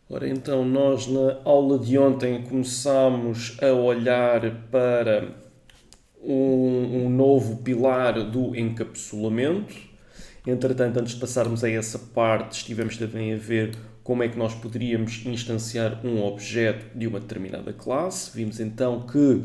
Ora, então, nós na aula de ontem começámos a olhar para um novo pilar do encapsulamento. Entretanto, antes de passarmos a essa parte, estivemos também a ver como é que nós poderíamos instanciar um objeto de uma determinada classe. Vimos então que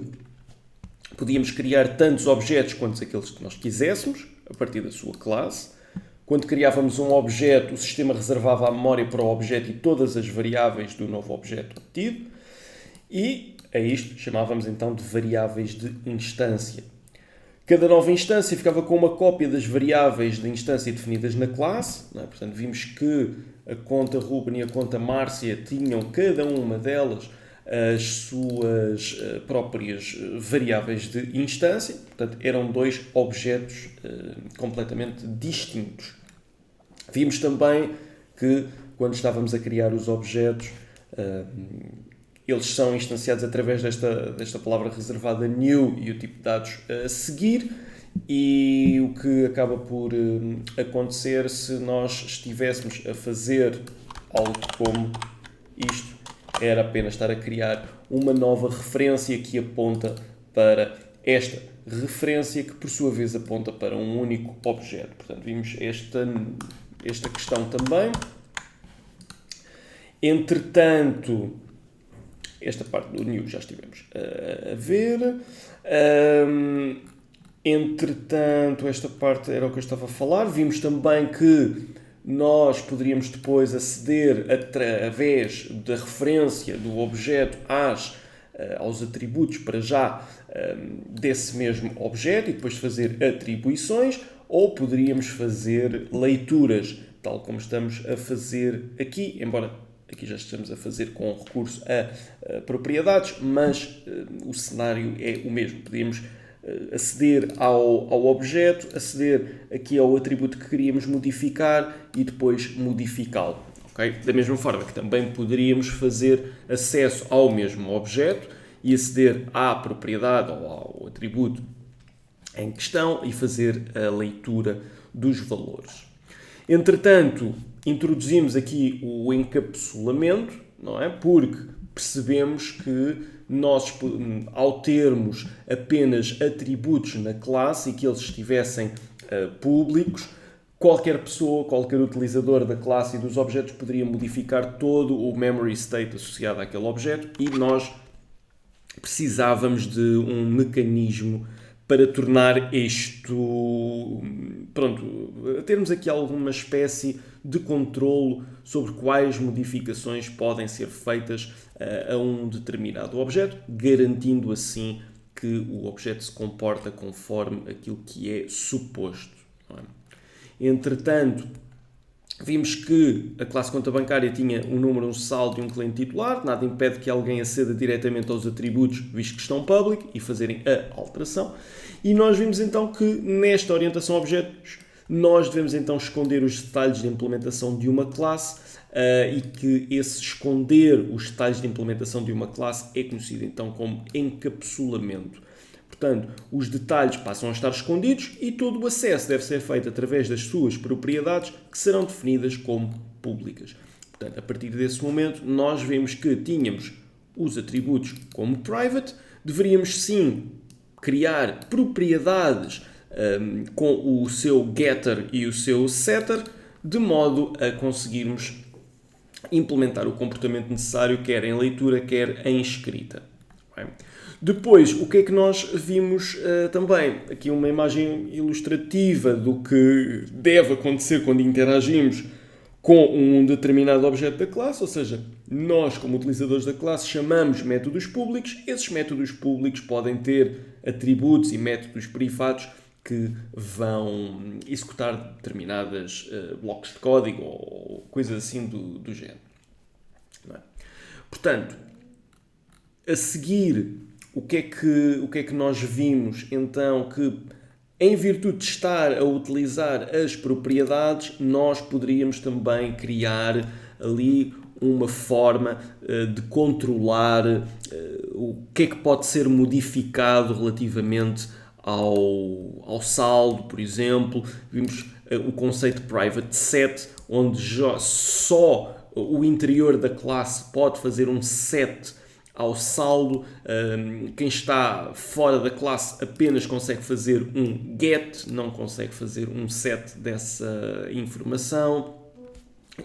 podíamos criar tantos objetos quanto aqueles que nós quiséssemos, a partir da sua classe. Quando criávamos um objeto, o sistema reservava a memória para o objeto e todas as variáveis do novo objeto obtido. E a isto chamávamos então de variáveis de instância. Cada nova instância ficava com uma cópia das variáveis de instância definidas na classe. Não é? Portanto, vimos que a conta Ruben e a conta Márcia tinham cada uma delas as suas próprias variáveis de instância. Portanto, eram dois objetos completamente distintos. Vimos também que, quando estávamos a criar os objetos, eles são instanciados através desta palavra reservada new e o tipo de dados a seguir, e o que acaba por acontecer se nós estivéssemos a fazer algo como isto era apenas estar a criar uma nova referência que aponta para esta referência, que por sua vez aponta para um único objeto. Portanto, vimos esta questão também. Entretanto, esta parte do new já estivemos a ver. Entretanto, esta parte era o que eu estava a falar. Vimos também que nós poderíamos depois aceder através da referência do objeto aos atributos para já desse mesmo objeto e depois fazer atribuições, ou poderíamos fazer leituras, tal como estamos a fazer aqui, embora aqui já estamos a fazer com recurso a propriedades, mas o cenário é o mesmo. Podíamos aceder ao objeto, aceder aqui ao atributo que queríamos modificar e depois modificá-lo. Okay? Da mesma forma que também poderíamos fazer acesso ao mesmo objeto e aceder à propriedade ou ao atributo em questão e fazer a leitura dos valores. Entretanto, introduzimos aqui o encapsulamento, não é? Porque percebemos que nós, ao termos apenas atributos na classe e que eles estivessem públicos, qualquer pessoa, qualquer utilizador da classe e dos objetos poderia modificar todo o memory state associado àquele objeto, e nós precisávamos de um mecanismo para tornar isto, termos aqui alguma espécie de controlo sobre quais modificações podem ser feitas a um determinado objeto, garantindo assim que o objeto se comporta conforme aquilo que é suposto. Não é? Entretanto, vimos que a classe conta bancária tinha um número, um saldo e um cliente titular. Nada impede que alguém aceda diretamente aos atributos, visto que estão public, e fazerem a alteração. E nós vimos então que nesta orientação a objetos nós devemos então esconder os detalhes de implementação de uma classe e que esse esconder os detalhes de implementação de uma classe é conhecido então como encapsulamento. Portanto, os detalhes passam a estar escondidos e todo o acesso deve ser feito através das suas propriedades, que serão definidas como públicas. Portanto, a partir desse momento, nós vemos que tínhamos os atributos como private, deveríamos sim criar propriedades com o seu getter e o seu setter, de modo a conseguirmos implementar o comportamento necessário, quer em leitura, quer em escrita. Okay? Depois, o que é que nós vimos também? Aqui uma imagem ilustrativa do que deve acontecer quando interagimos com um determinado objeto da classe, ou seja, nós, como utilizadores da classe, chamamos métodos públicos. Esses métodos públicos podem ter atributos e métodos privados que vão executar determinados blocos de código ou coisas assim do género. Não é? Portanto, a seguir, o que é que nós vimos? Então, que em virtude de estar a utilizar as propriedades, nós poderíamos também criar ali uma forma de controlar o que é que pode ser modificado relativamente ao saldo, por exemplo. Vimos o conceito private set, onde só o interior da classe pode fazer um set ao saldo. Quem está fora da classe apenas consegue fazer um get, não consegue fazer um set dessa informação,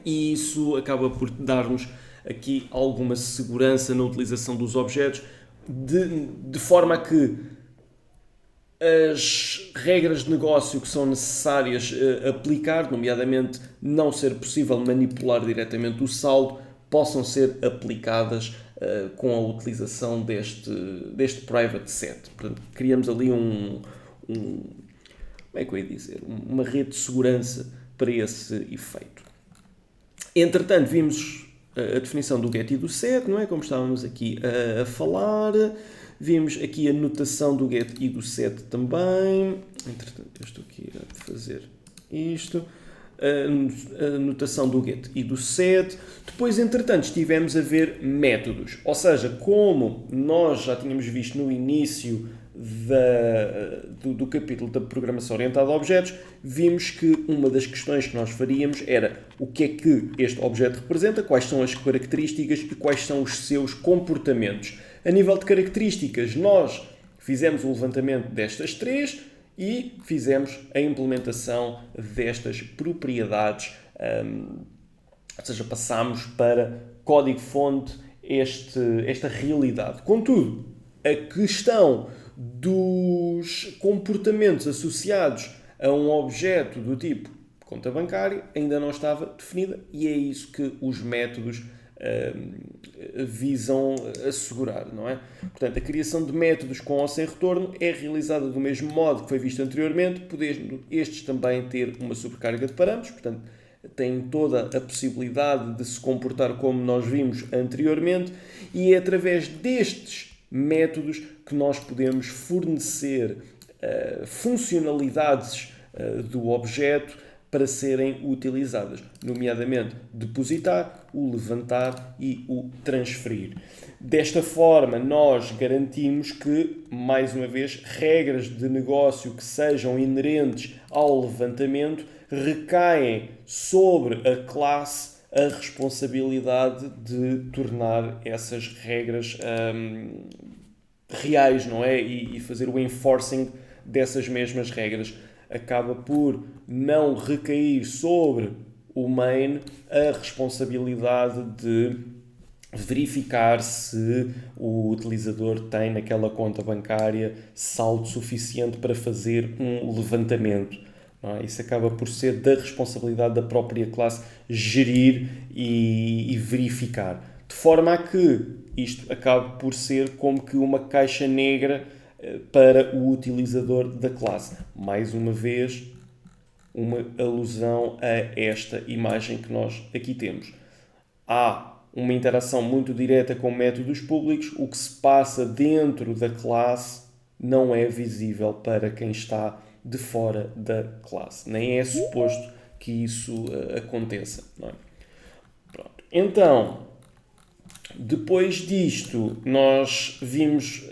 e isso acaba por dar-nos aqui alguma segurança na utilização dos objetos, de forma a que as regras de negócio que são necessárias aplicar, nomeadamente não ser possível manipular diretamente o saldo, possam ser aplicadas com a utilização deste private set. Portanto, criamos ali como é que eu ia dizer? Uma rede de segurança para esse efeito. Entretanto, vimos a definição do get e do set, não é? Como estávamos aqui a falar. Vimos aqui a notação do get e do set também. Entretanto, eu estou aqui a fazer isto. A notação do get e do set. Depois, entretanto, estivemos a ver métodos. Ou seja, como nós já tínhamos visto no início do capítulo da programação orientada a objetos, vimos que uma das questões que nós faríamos era o que é que este objeto representa, quais são as características e quais são os seus comportamentos. A nível de características, nós fizemos o levantamento destas três e fizemos a implementação destas propriedades, ou seja, passámos para código-fonte esta realidade. Contudo, a questão dos comportamentos associados a um objeto do tipo conta bancária ainda não estava definida, e é isso que os métodos visam assegurar, não é? Portanto, a criação de métodos com ou sem retorno é realizada do mesmo modo que foi visto anteriormente, podendo estes também ter uma sobrecarga de parâmetros, portanto, têm toda a possibilidade de se comportar como nós vimos anteriormente, e é através destes métodos que nós podemos fornecer funcionalidades do objeto para serem utilizadas, nomeadamente depositar, o levantar e o transferir. Desta forma, nós garantimos que, mais uma vez, regras de negócio que sejam inerentes ao levantamento recaem sobre a classe a responsabilidade de tornar essas regras reais, não é? E fazer o enforcing dessas mesmas regras. Acaba por não recair sobre o main a responsabilidade de verificar se o utilizador tem naquela conta bancária saldo suficiente para fazer um levantamento. Não é? Isso acaba por ser da responsabilidade da própria classe gerir e verificar. De forma a que isto acabe por ser como que uma caixa negra para o utilizador da classe. Mais uma vez, uma alusão a esta imagem que nós aqui temos. Há uma interação muito direta com métodos públicos. O que se passa dentro da classe não é visível para quem está de fora da classe. Nem é suposto que isso aconteça. Não é? Pronto. Então, depois disto, nós vimos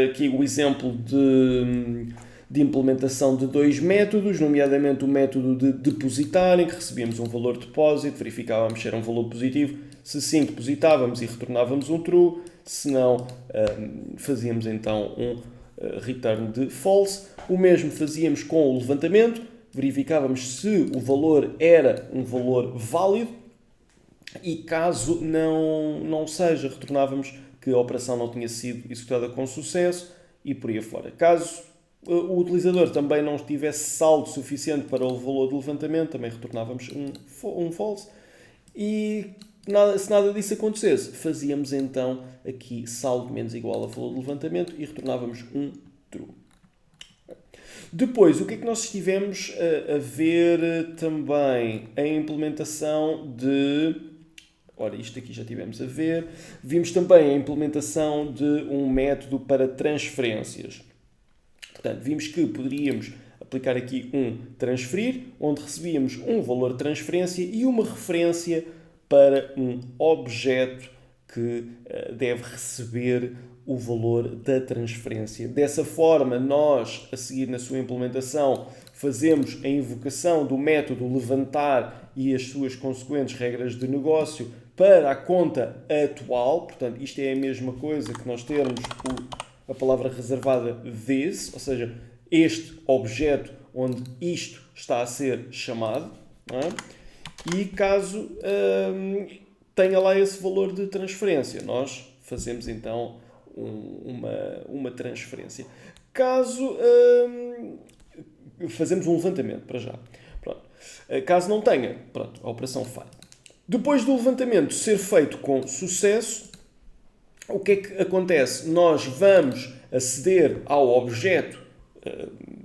aqui o exemplo de implementação de dois métodos, nomeadamente o método de depositar, em que recebíamos um valor de depósito, verificávamos se era um valor positivo, se sim, depositávamos e retornávamos um true, se não, fazíamos então um return de false. O mesmo fazíamos com o levantamento, verificávamos se o valor era um valor válido, e caso não seja, retornávamos que a operação não tinha sido executada com sucesso e por aí fora. Caso o utilizador também não tivesse saldo suficiente para o valor de levantamento, também retornávamos um false. E se nada disso acontecesse, fazíamos então aqui saldo menos igual a valor de levantamento e retornávamos um true. Depois, o que é que nós estivemos a ver também? A implementação de... Ora, isto aqui já tivemos a ver. Vimos também a implementação de um método para transferências. Portanto, vimos que poderíamos aplicar aqui um transferir, onde recebíamos um valor de transferência e uma referência para um objeto que deve receber o valor da transferência. Dessa forma, nós, a seguir na sua implementação, fazemos a invocação do método levantar e as suas consequentes regras de negócio para a conta atual, portanto, isto é a mesma coisa que nós termos a palavra reservada this, ou seja, este objeto onde isto está a ser chamado, não é? E caso tenha lá esse valor de transferência, nós fazemos então uma transferência. Caso fazemos um levantamento, para já. Pronto. Caso não tenha, pronto, a operação falha. Depois do levantamento ser feito com sucesso, o que é que acontece? Nós vamos aceder ao objeto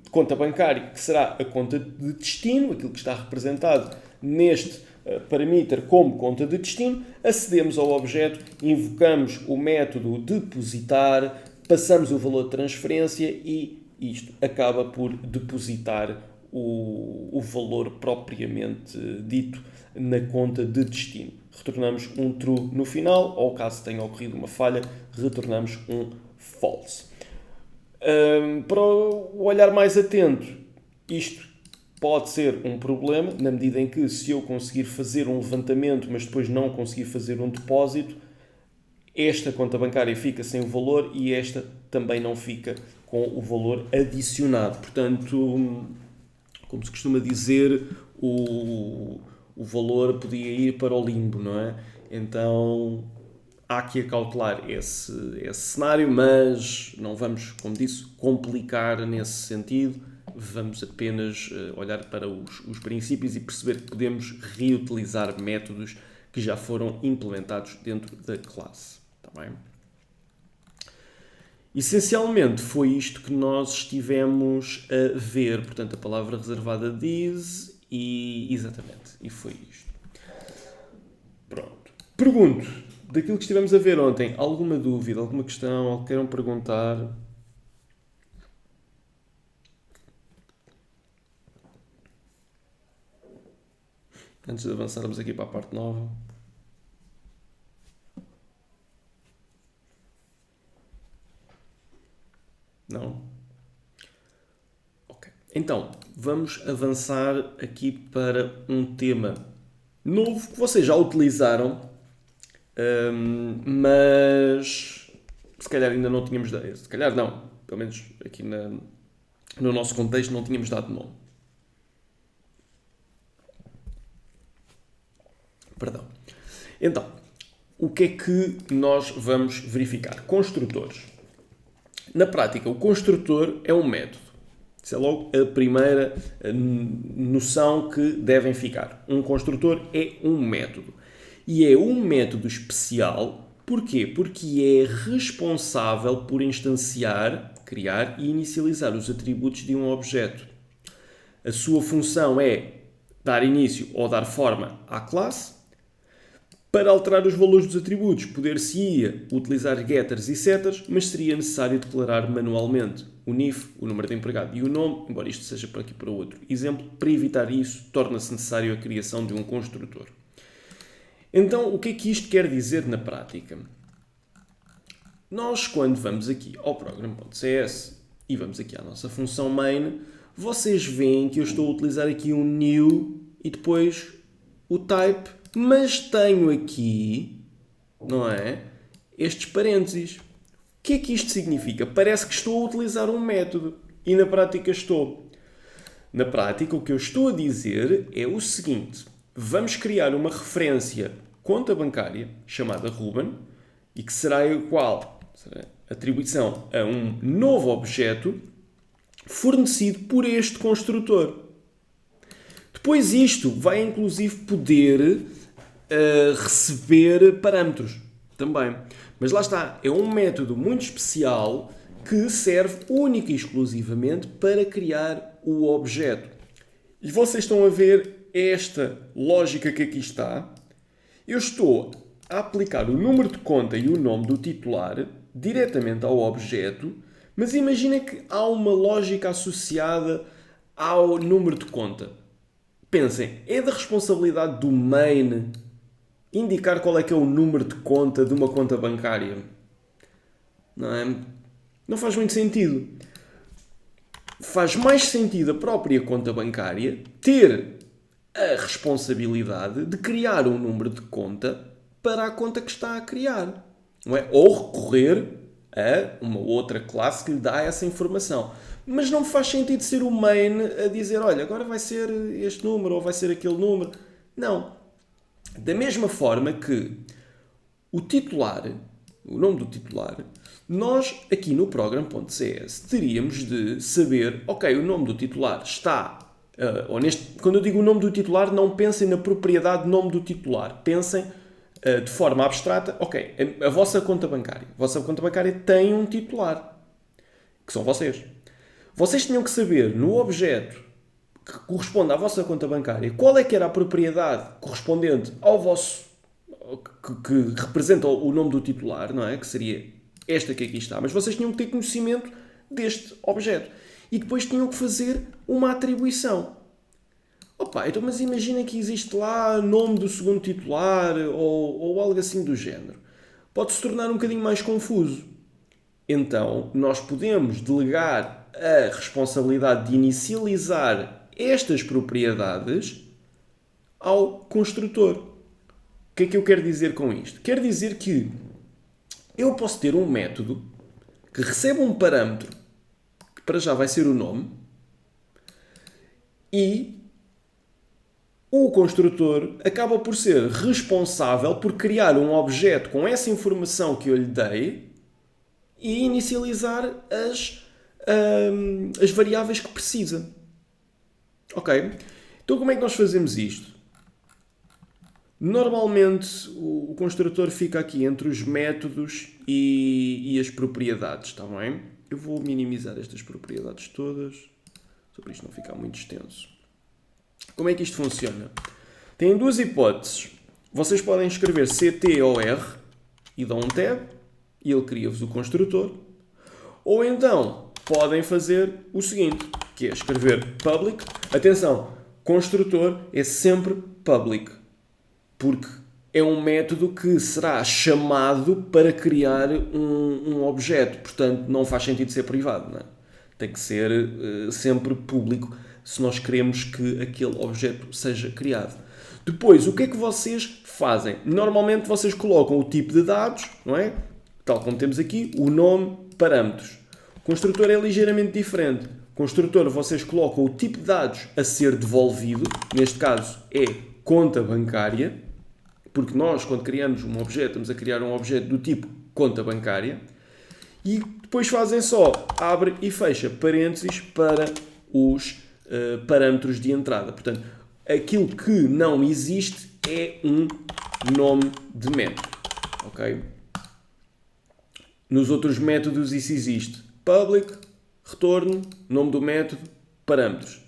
de conta bancária, que será a conta de destino, aquilo que está representado neste parameter como conta de destino, acedemos ao objeto, invocamos o método depositar, passamos o valor de transferência e isto acaba por depositar o valor propriamente dito na conta de destino. Retornamos um true no final, ou caso tenha ocorrido uma falha, retornamos um false. Para o olhar mais atento, isto pode ser um problema, na medida em que se eu conseguir fazer um levantamento, mas depois não conseguir fazer um depósito, esta conta bancária fica sem o valor e esta também não fica com o valor adicionado. Portanto, como se costuma dizer, o valor podia ir para o limbo, não é? Então, há que acautelar esse cenário, mas não vamos, como disse, complicar nesse sentido. Vamos apenas olhar para os princípios e perceber que podemos reutilizar métodos que já foram implementados dentro da classe. Está bem? Essencialmente foi isto que nós estivemos a ver. Portanto, a palavra reservada diz e exatamente. E foi isto. Pronto. Pergunto, daquilo que estivemos a ver ontem, alguma dúvida, alguma questão, algo que queiram perguntar? Antes de avançarmos aqui para a parte nova. Não? Ok. Então, vamos avançar aqui para um tema novo que vocês já utilizaram, mas se calhar ainda não tínhamos dado. Se calhar não. Pelo menos aqui no nosso contexto não tínhamos dado nome. Perdão. Então, o que é que nós vamos verificar? Construtores. Na prática, o construtor é um método. Isso é logo a primeira noção que devem ficar. Um construtor é um método. E é um método especial. Porquê? Porque é responsável por instanciar, criar e inicializar os atributos de um objeto. A sua função é dar início ou dar forma à classe. Para alterar os valores dos atributos, poder-se-ia utilizar getters e setters, mas seria necessário declarar manualmente o NIF, o número de empregado e o nome, embora isto seja para aqui para outro exemplo. Para evitar isso, torna-se necessário a criação de um construtor. Então, o que é que isto quer dizer na prática? Nós, quando vamos aqui ao program.cs e vamos aqui à nossa função main, vocês veem que eu estou a utilizar aqui um new e depois o type, mas tenho aqui, não é, estes parênteses. O que é que isto significa? Parece que estou a utilizar um método e na prática estou. Na prática, o que eu estou a dizer é o seguinte: vamos criar uma referência conta bancária chamada Ruben e que será igual, será atribuição a um novo objeto fornecido por este construtor. Depois isto vai inclusive poder receber parâmetros também. Mas lá está, é um método muito especial que serve única e exclusivamente para criar o objeto. E vocês estão a ver esta lógica que aqui está. Eu estou a aplicar o número de conta e o nome do titular diretamente ao objeto, mas imagina que há uma lógica associada ao número de conta. Pensem, é da responsabilidade do main indicar qual é que é o número de conta de uma conta bancária? Não é? Não faz muito sentido. Faz mais sentido a própria conta bancária ter a responsabilidade de criar um número de conta para a conta que está a criar. Não é? Ou recorrer a uma outra classe que lhe dá essa informação. Mas não faz sentido ser o main a dizer, olha, agora vai ser este número ou vai ser aquele número. Não. Da mesma forma que o titular, o nome do titular, nós aqui no program.cs teríamos de saber, ok, o nome do titular está, quando eu digo o nome do titular, não pensem na propriedade nome do titular, pensem de forma abstrata, ok, a vossa conta bancária. A vossa conta bancária tem um titular, que são vocês. Vocês tinham que saber no objeto que corresponde à vossa conta bancária qual é que era a propriedade correspondente ao vosso, que representa o nome do titular, não é? Que seria esta que aqui está. Mas vocês tinham que ter conhecimento deste objeto. E depois tinham que fazer uma atribuição. Opa, então, mas imaginem que existe lá nome do segundo titular ou algo assim do género. Pode se tornar um bocadinho mais confuso. Então, nós podemos delegar a responsabilidade de inicializar estas propriedades ao construtor. O que é que eu quero dizer com isto? Quero dizer que eu posso ter um método que recebe um parâmetro, que para já vai ser o nome, e o construtor acaba por ser responsável por criar um objeto com essa informação que eu lhe dei e inicializar as variáveis que precisa. Ok? Então como é que nós fazemos isto? Normalmente o construtor fica aqui entre os métodos e as propriedades, está bem? Eu vou minimizar estas propriedades todas, só para isto não ficar muito extenso. Como é que isto funciona? Tem duas hipóteses. Vocês podem escrever CTOR e dão um tab e ele cria-vos o construtor. Ou então podem fazer o seguinte, que é escrever public. Atenção, construtor é sempre public, porque é um método que será chamado para criar um objeto. Portanto, não faz sentido ser privado, não é? Tem que ser sempre público se nós queremos que aquele objeto seja criado. Depois, o que é que vocês fazem? Normalmente vocês colocam o tipo de dados, não é? Tal como temos aqui, o nome, parâmetros. O construtor é ligeiramente diferente. O construtor, vocês colocam o tipo de dados a ser devolvido, neste caso é conta bancária, porque nós, quando criamos um objeto, estamos a criar um objeto do tipo conta bancária, e depois fazem só abre e fecha parênteses para os parâmetros de entrada. Portanto, aquilo que não existe é um nome de método. Ok? Nos outros métodos isso existe. Public, retorno, nome do método, parâmetros.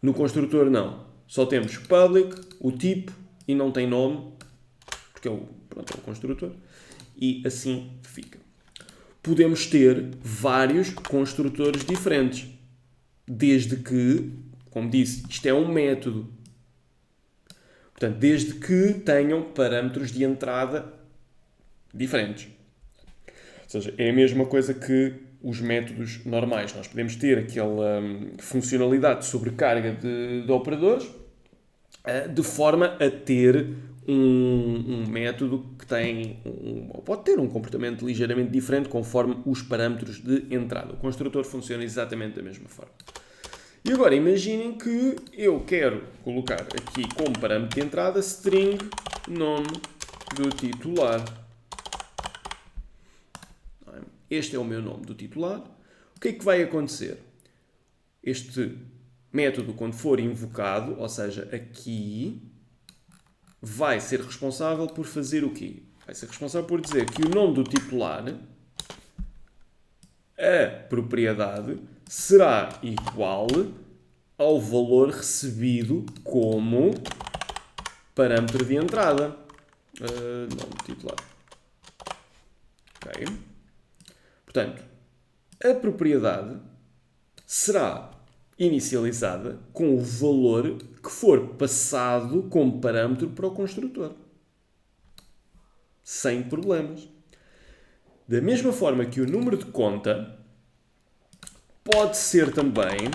No construtor não. Só temos public, o tipo, e não tem nome, porque é o construtor, e assim fica. Podemos ter vários construtores diferentes, desde que, como disse, isto é um método. Portanto, desde que tenham parâmetros de entrada diferentes. Ou seja, é a mesma coisa que os métodos normais. Nós podemos ter aquela funcionalidade de sobrecarga de operadores de forma a ter um método que tem pode ter um comportamento ligeiramente diferente conforme os parâmetros de entrada. O construtor funciona exatamente da mesma forma. E agora imaginem que eu quero colocar aqui como parâmetro de entrada string nome do titular. Este é o meu nome do titular. O que é que vai acontecer? Este método, quando for invocado, ou seja, aqui, vai ser responsável por fazer o quê? Vai ser responsável por dizer que o nome do titular, a propriedade, será igual ao valor recebido como parâmetro de entrada. Nome do titular. Ok? Portanto, a propriedade será inicializada com o valor que for passado como parâmetro para o construtor. Sem problemas. Da mesma forma que o número de conta pode ser também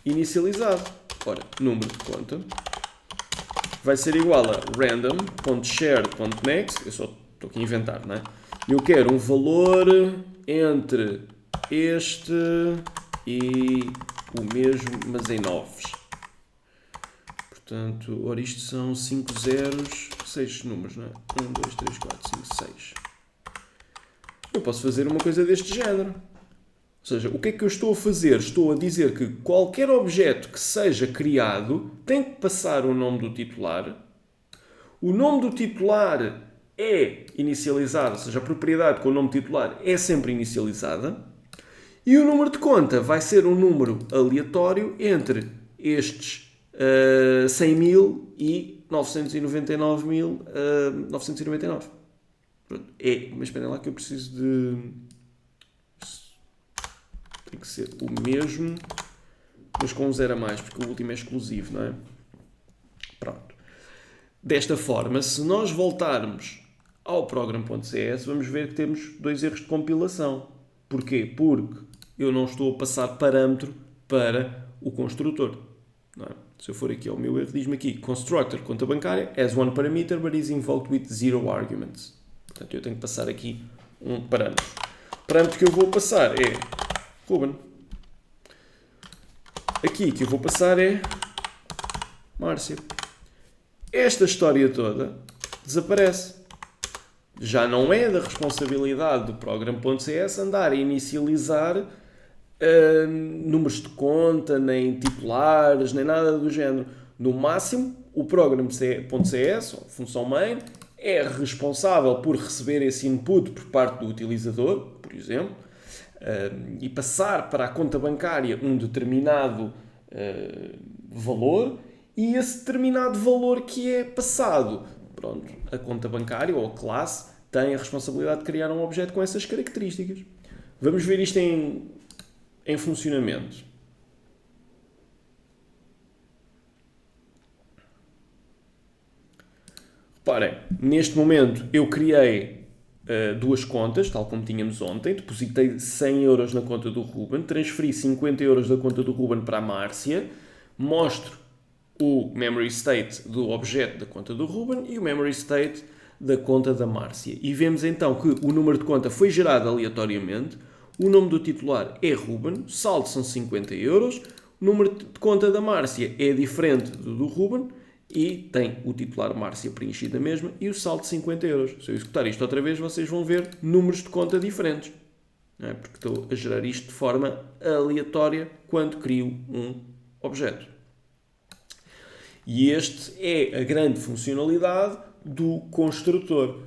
inicializado. Ora, número de conta vai ser igual a random.shared.next, eu só estou aqui a inventar, não é? Eu quero um valor entre este e o mesmo, mas em novos. Portanto, ora isto são 5 zeros, 6 números, não é? 1, 2, 3, 4, 5, 6. Eu posso fazer uma coisa deste género. Ou seja, o que é que eu estou a fazer? Estou a dizer que qualquer objeto que seja criado tem que passar o nome do titular. O nome do titular é inicializado, ou seja, a propriedade com o nome titular é sempre inicializada. E o número de conta vai ser um número aleatório entre estes 100.000 e 999.999. Mas esperem lá que eu preciso de... Tem que ser o mesmo, mas com um zero a mais, porque o último é exclusivo, não é? Pronto. Desta forma, se nós voltarmos ao program.cs, vamos ver que temos 2 erros de compilação. Porquê? Porque eu não estou a passar parâmetro para o construtor. Não é? Se eu for aqui ao meu erro, diz-me aqui, constructor, conta bancária, has one parameter, but is invoked with 0 arguments. Portanto, eu tenho que passar aqui um parâmetro. O parâmetro que eu vou passar é Ruben. Aqui que eu vou passar é Márcia. Esta história toda desaparece. Já não é da responsabilidade do program.cs andar a inicializar números de conta, nem titulares, nem nada do género. No máximo, o program.cs, ou função main, é responsável por receber esse input por parte do utilizador, por exemplo, e passar para a conta bancária um determinado valor, e esse determinado valor que é passado, pronto, a conta bancária ou a classe tem a responsabilidade de criar um objeto com essas características. Vamos ver isto em funcionamento. Reparem, neste momento eu criei duas contas, tal como tínhamos ontem. Depositei 100 euros na conta do Ruben, transferi 50 euros da conta do Ruben para a Márcia, mostro o memory state do objeto da conta do Ruben e o memory state da conta da Márcia. E vemos então que o número de conta foi gerado aleatoriamente, o nome do titular é Ruben, o saldo são 50 euros, o número de conta da Márcia é diferente do Ruben e tem o titular Márcia preenchido a mesma e o saldo de 50 euros. Se eu executar isto outra vez, vocês vão ver números de conta diferentes. Não é? Porque estou a gerar isto de forma aleatória quando crio um objeto. E este é a grande funcionalidade do construtor.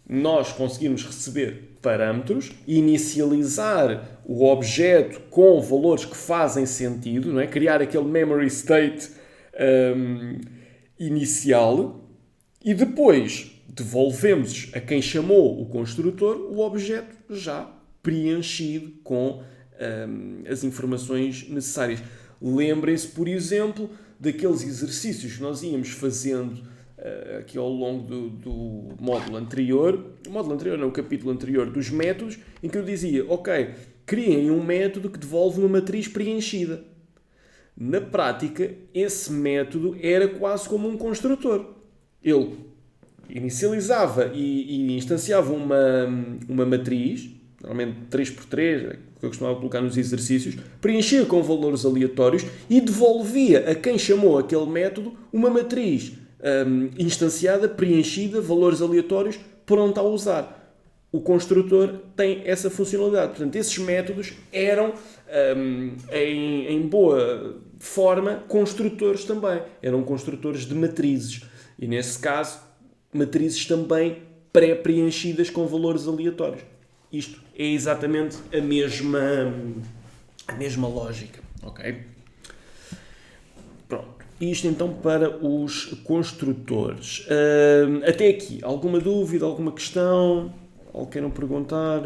Nós conseguimos receber parâmetros, inicializar o objeto com valores que fazem sentido, não é? Criar aquele memory state inicial e depois devolvemos a quem chamou o construtor o objeto já preenchido com as informações necessárias. Lembrem-se, por exemplo, daqueles exercícios que nós íamos fazendo aqui ao longo do módulo anterior, o capítulo anterior dos métodos, em que eu dizia, ok, criem um método que devolve uma matriz preenchida. Na prática, esse método era quase como um construtor. Ele inicializava e instanciava uma matriz, normalmente 3x3, que eu costumava colocar nos exercícios, preenchia com valores aleatórios e devolvia a quem chamou aquele método uma matriz instanciada, preenchida, valores aleatórios, pronta a usar. O construtor tem essa funcionalidade. Portanto, esses métodos eram, em boa forma, construtores também. Eram construtores de matrizes. E, nesse caso, matrizes também pré-preenchidas com valores aleatórios. Isto é exatamente a mesma lógica. Ok? Pronto. Isto então para os construtores. Até aqui, alguma dúvida, alguma questão? Ou queiram perguntar?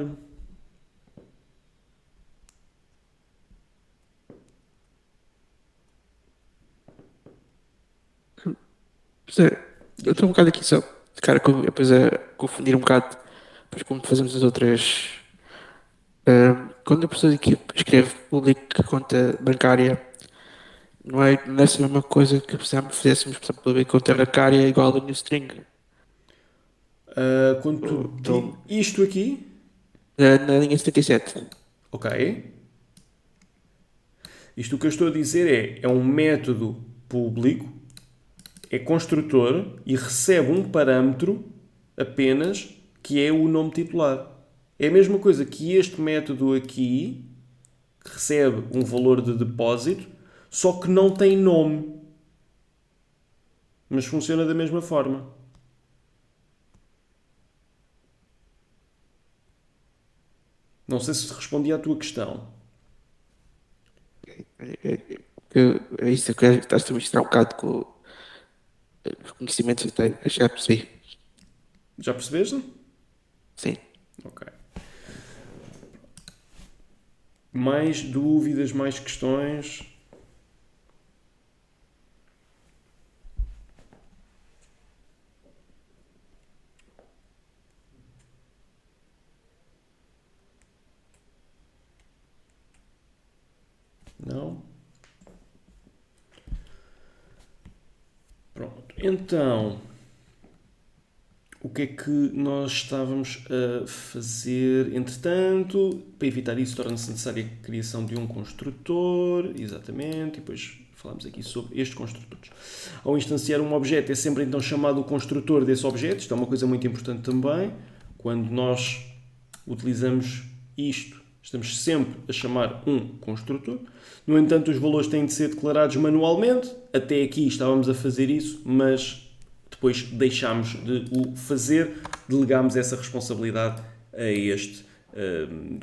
Pois é, eu estou um bocado aqui só, cara, depois a confundir um bocado, depois como fazemos as outras. Quando a pessoa aqui escreve public conta bancária, não é a mesma coisa que fizéssemos, por exemplo, a conta bancária é igual a new string. Quando tu Então, isto aqui, na linha 77. ok? Isto o que eu estou a dizer é um método público, é construtor e recebe um parâmetro apenas que é o nome titular. É a mesma coisa que este método aqui, que recebe um valor de depósito, só que não tem nome, mas funciona da mesma forma. Não sei se respondi à tua questão. É isso que estás a misturar um bocado com os conhecimentos que tenho. Acho que já percebi. Já percebeste? Sim. Ok. Mais dúvidas, mais questões? Não? Pronto. Então, o que é que nós estávamos a fazer? Entretanto, para evitar isso, torna-se necessária a criação de um construtor, exatamente, e depois falámos aqui sobre estes construtores. Ao instanciar um objeto, é sempre então chamado o construtor desse objeto, isto é uma coisa muito importante também. Quando nós utilizamos isto, estamos sempre a chamar um construtor. No entanto, os valores têm de ser declarados manualmente. Até aqui estávamos a fazer isso, mas depois deixámos de o fazer, delegámos essa responsabilidade a este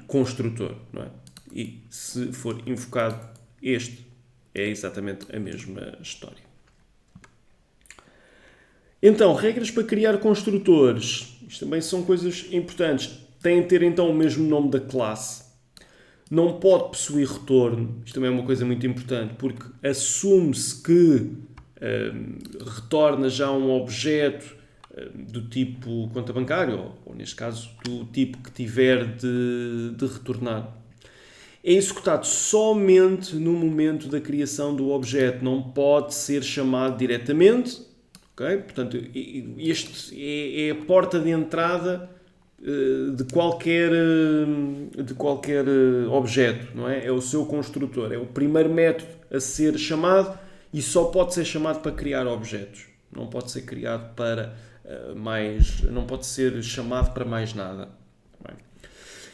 construtor. Não é? E se for invocado este, é exatamente a mesma história. Então, regras para criar construtores. Isto também são coisas importantes. Têm de ter então o mesmo nome da classe. Não pode possuir retorno. Isto também é uma coisa muito importante, porque assume-se que retorna já um objeto do tipo conta bancária, ou neste caso do tipo que tiver de retornar. É executado somente no momento da criação do objeto, não pode ser chamado diretamente. Okay? Portanto, este é a porta de entrada de qualquer objeto, não é? É o seu construtor, é o primeiro método a ser chamado e só pode ser chamado para criar objetos. Não pode ser criado para não pode ser chamado para mais nada. Bem,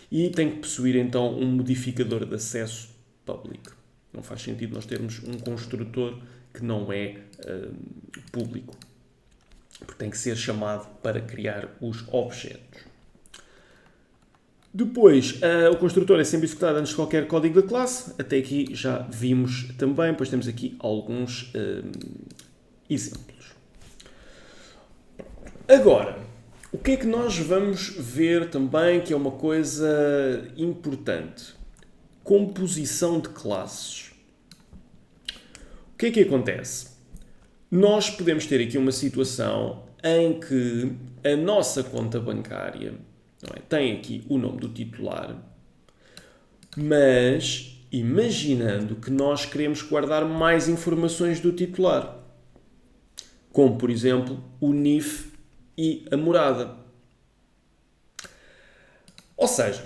e tem que possuir então um modificador de acesso público. Não faz sentido nós termos um construtor que não é público, porque tem que ser chamado para criar os objetos. Depois, o construtor é sempre executado antes de qualquer código da classe. Até aqui já vimos também, pois temos aqui alguns exemplos. Agora, o que é que nós vamos ver também, que é uma coisa importante? Composição de classes. O que é que acontece? Nós podemos ter aqui uma situação em que a nossa conta bancária, não é, tem aqui o nome do titular, mas imaginando que nós queremos guardar mais informações do titular, como por exemplo o NIF e a morada. Ou seja,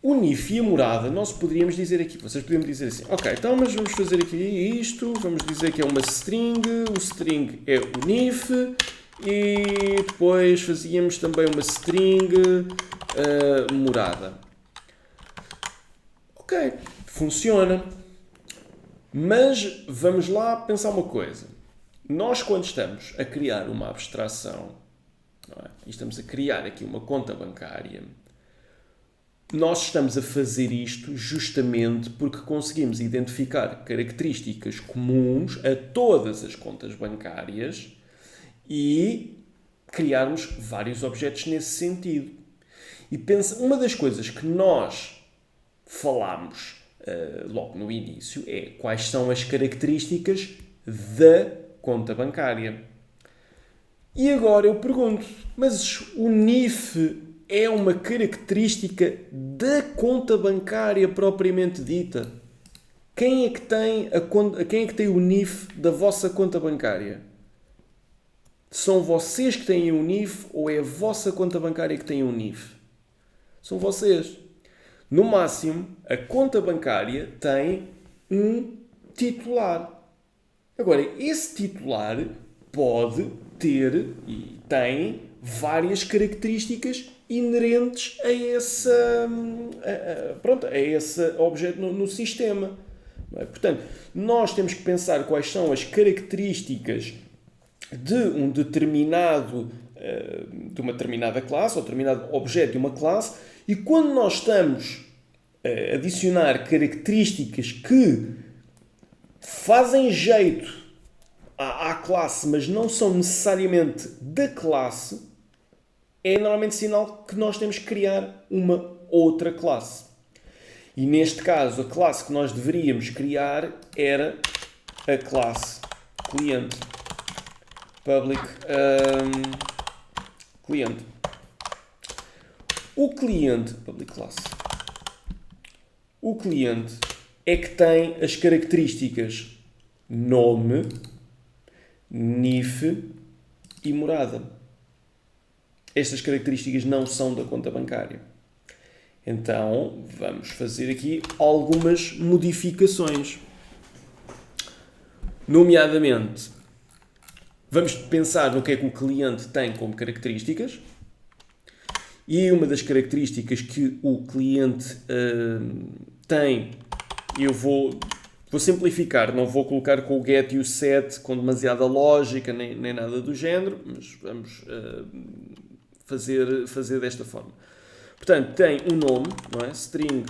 o NIF e a morada, nós poderíamos dizer aqui, vocês poderiam dizer assim, ok, então mas vamos fazer aqui isto, vamos dizer que é uma string, o string é o NIF, e depois fazíamos também uma string morada. Ok, funciona. Mas vamos lá pensar uma coisa. Nós, quando estamos a criar uma abstração, não é? E estamos a criar aqui uma conta bancária, nós estamos a fazer isto justamente porque conseguimos identificar características comuns a todas as contas bancárias e criarmos vários objetos nesse sentido. E uma das coisas que nós falámos logo no início é quais são as características da conta bancária. E agora eu pergunto, mas o NIF é uma característica da conta bancária propriamente dita? Quem é que tem quem é que tem o NIF da vossa conta bancária? São vocês que têm o NIF ou é a vossa conta bancária que tem o NIF? São vocês. No máximo, a conta bancária tem um titular. Agora, esse titular pode ter e tem várias características inerentes a esse objeto no sistema. Não é? Portanto, nós temos que pensar quais são as características de de uma determinada classe, ou determinado objeto de uma classe, e quando nós estamos a adicionar características que fazem jeito à classe, mas não são necessariamente da classe, é normalmente sinal que nós temos que criar uma outra classe. E neste caso, a classe que nós deveríamos criar era a classe cliente. Public cliente. O cliente, public class. O cliente é que tem as características nome, NIF e morada. Estas características não são da conta bancária. Então, vamos fazer aqui algumas modificações. Nomeadamente, vamos pensar no que é que o cliente tem como características. E uma das características que o cliente tem, eu vou simplificar, não vou colocar com o get e o set com demasiada lógica, nem nada do género, mas vamos fazer desta forma. Portanto, tem um nome, não é? String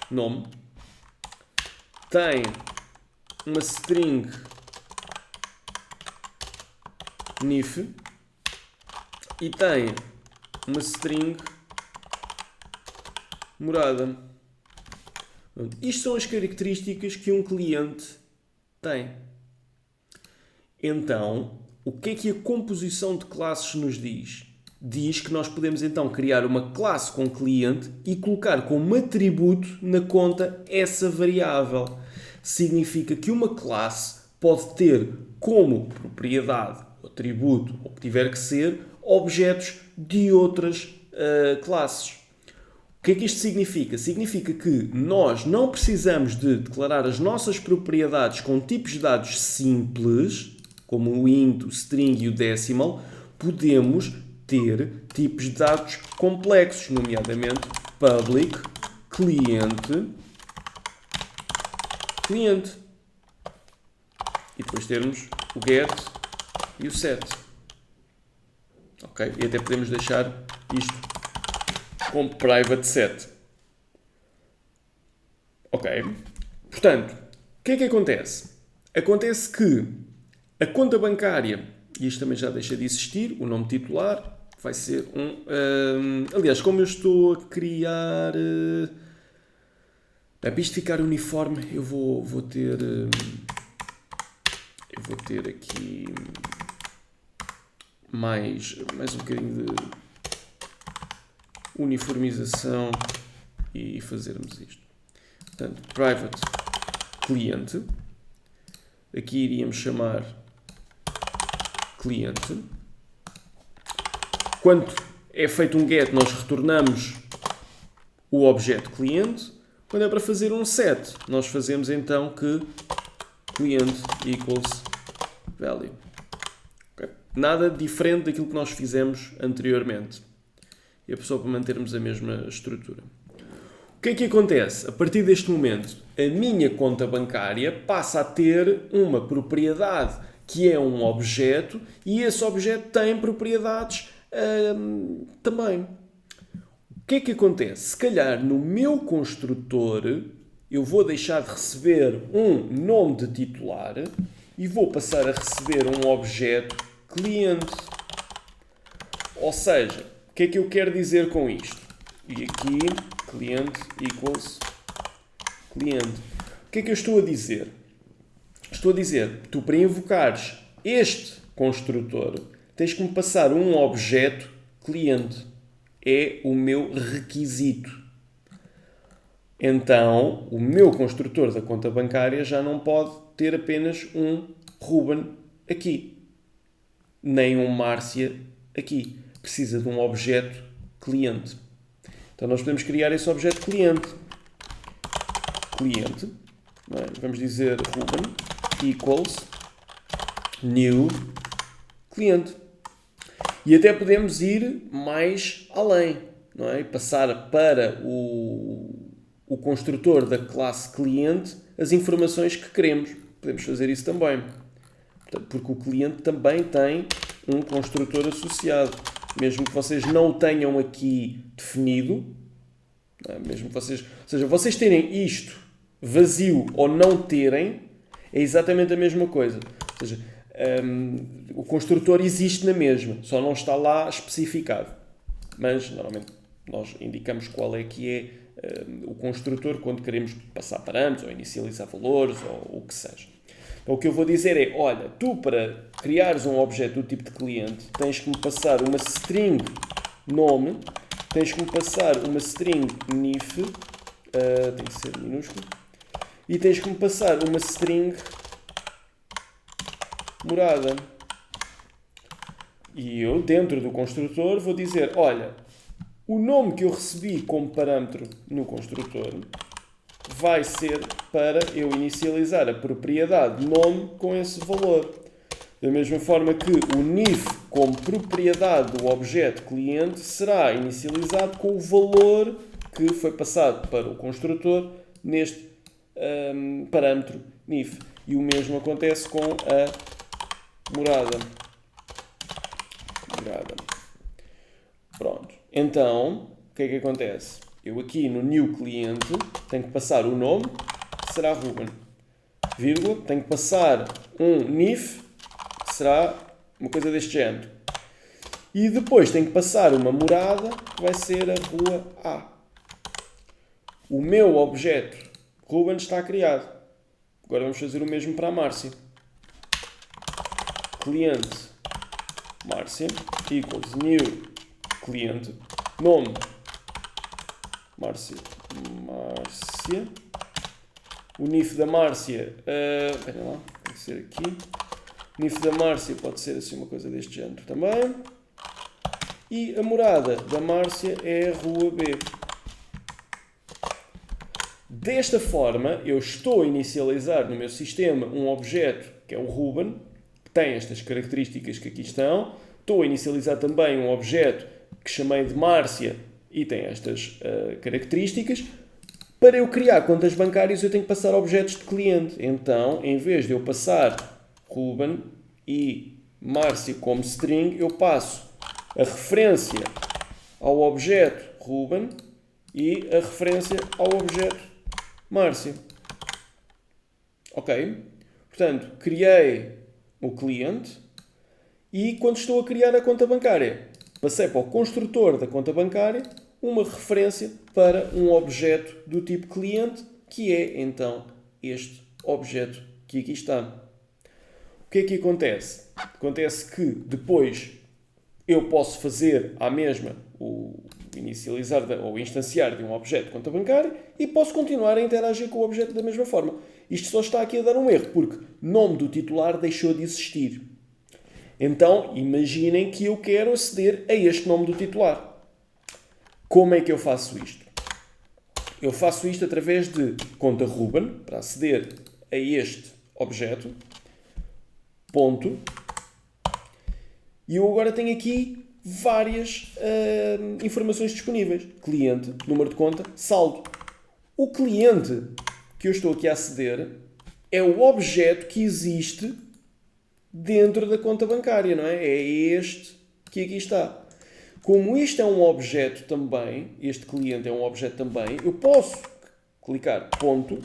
nome. Tem uma string NIF e tem uma string morada. Isto são as características que um cliente tem. Então, o que é que a composição de classes nos diz? Diz que nós podemos então criar uma classe com cliente e colocar como atributo na conta essa variável. Significa que uma classe pode ter como propriedade, atributo, ou o que tiver que ser, objetos de outras classes. O que é que isto significa? Significa que nós não precisamos de declarar as nossas propriedades com tipos de dados simples, como o int, o string e o decimal. Podemos ter tipos de dados complexos, nomeadamente public, cliente. E depois termos o get e o set. Ok? E até podemos deixar isto como private set. Ok? Portanto, o que é que acontece? Acontece que a conta bancária, e isto também já deixa de existir, o nome titular vai ser aliás, como eu estou a criar... para isto ficar uniforme, eu vou ter... eu vou ter aqui mais um bocadinho de uniformização e fazermos isto. Portanto, private cliente. Aqui iríamos chamar cliente. Quando é feito um get, nós retornamos o objeto cliente. Quando é para fazer um set, nós fazemos então que cliente equals value. Okay? Nada diferente daquilo que nós fizemos anteriormente. E a pessoa para mantermos a mesma estrutura. O que é que acontece? A partir deste momento, a minha conta bancária passa a ter uma propriedade que é um objeto e esse objeto tem propriedades também. O que é que acontece? Se calhar no meu construtor eu vou deixar de receber um nome de titular e vou passar a receber um objeto cliente. Ou seja, o que é que eu quero dizer com isto? E aqui, cliente equals cliente. O que é que eu estou a dizer? Estou a dizer, tu para invocares este construtor, tens que me passar um objeto cliente. É o meu requisito. Então, o meu construtor da conta bancária já não pode ter apenas um Ruben aqui, nem um Márcia aqui. Precisa de um objeto cliente. Então, nós podemos criar esse objeto cliente. Cliente, não é? Vamos dizer Ruben equals new cliente. E até podemos ir mais além, não é? Passar para o construtor da classe cliente as informações que queremos. Podemos fazer isso também. Portanto, porque o cliente também tem um construtor associado. Mesmo que vocês não o tenham aqui definido, não é? Mesmo que vocês, ou seja, vocês terem isto vazio ou não terem, é exatamente a mesma coisa. Ou seja, o construtor existe na mesma, só não está lá especificado. Mas, normalmente, nós indicamos qual é que é o construtor quando queremos passar parâmetros ou inicializar valores ou o que seja. Então, o que eu vou dizer é, olha, tu para criares um objeto do tipo de cliente tens que me passar uma string nome, tens que me passar uma string nif, tem que ser minúsculo, e tens que me passar uma string morada. E eu, dentro do construtor, vou dizer, olha, o nome que eu recebi como parâmetro no construtor vai ser para eu inicializar a propriedade nome com esse valor. Da mesma forma que o nif como propriedade do objeto cliente será inicializado com o valor que foi passado para o construtor neste parâmetro nif. E o mesmo acontece com a morada. Pronto. Então, o que é que acontece? Eu aqui no new cliente tenho que passar o nome, que será Ruben, vírgula, tenho que passar um nif, que será uma coisa deste género. E depois tenho que passar uma morada, que vai ser a rua A. O meu objeto Ruben está criado. Agora vamos fazer o mesmo para a Márcia. Cliente Márcia equals new cliente nome Márcia. O NIF da Márcia, espera lá, tem que ser aqui. O NIF da Márcia pode ser assim uma coisa deste género também. E a morada da Márcia é a rua B. Desta forma, eu estou a inicializar no meu sistema um objeto que é o Ruben, que tem estas características que aqui estão. Estou a inicializar também um objeto que chamei de Márcia e tem estas características. Para eu criar contas bancárias, eu tenho que passar objetos de cliente. Então, em vez de eu passar Ruben e Márcia como string, eu passo a referência ao objeto Ruben e a referência ao objeto Márcia. Ok? Portanto, criei o cliente e quando estou a criar a conta bancária, passei para o construtor da conta bancária uma referência para um objeto do tipo cliente, que é então este objeto que aqui está. O que é que acontece? Acontece que depois eu posso fazer à mesma o inicializar ou instanciar de um objeto de conta bancária e posso continuar a interagir com o objeto da mesma forma. Isto só está aqui a dar um erro, porque nome do titular deixou de existir. Então, imaginem que eu quero aceder a este nome do titular. Como é que eu faço isto? Eu faço isto através de conta Ruben, para aceder a este objeto, ponto, e eu agora tenho aqui várias informações disponíveis. Cliente, número de conta, saldo. O cliente que eu estou aqui a aceder é o objeto que existe dentro da conta bancária, não é? É este que aqui está. Como isto é um objeto também, este cliente é um objeto também, eu posso clicar ponto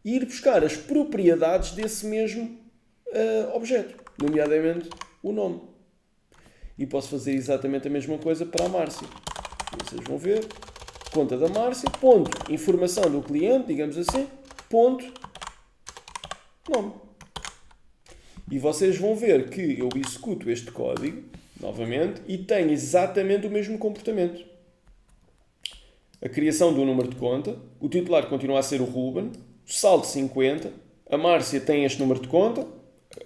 e ir buscar as propriedades desse mesmo objeto, nomeadamente o nome. E posso fazer exatamente a mesma coisa para a Márcia. Vocês vão ver, conta da Márcia, ponto, informação do cliente, digamos assim, ponto, nome. E vocês vão ver que eu executo este código, novamente, e tenho exatamente o mesmo comportamento. a criação do número de conta, o titular continua a ser o Ruben, saldo 50, a Márcia tem este número de conta,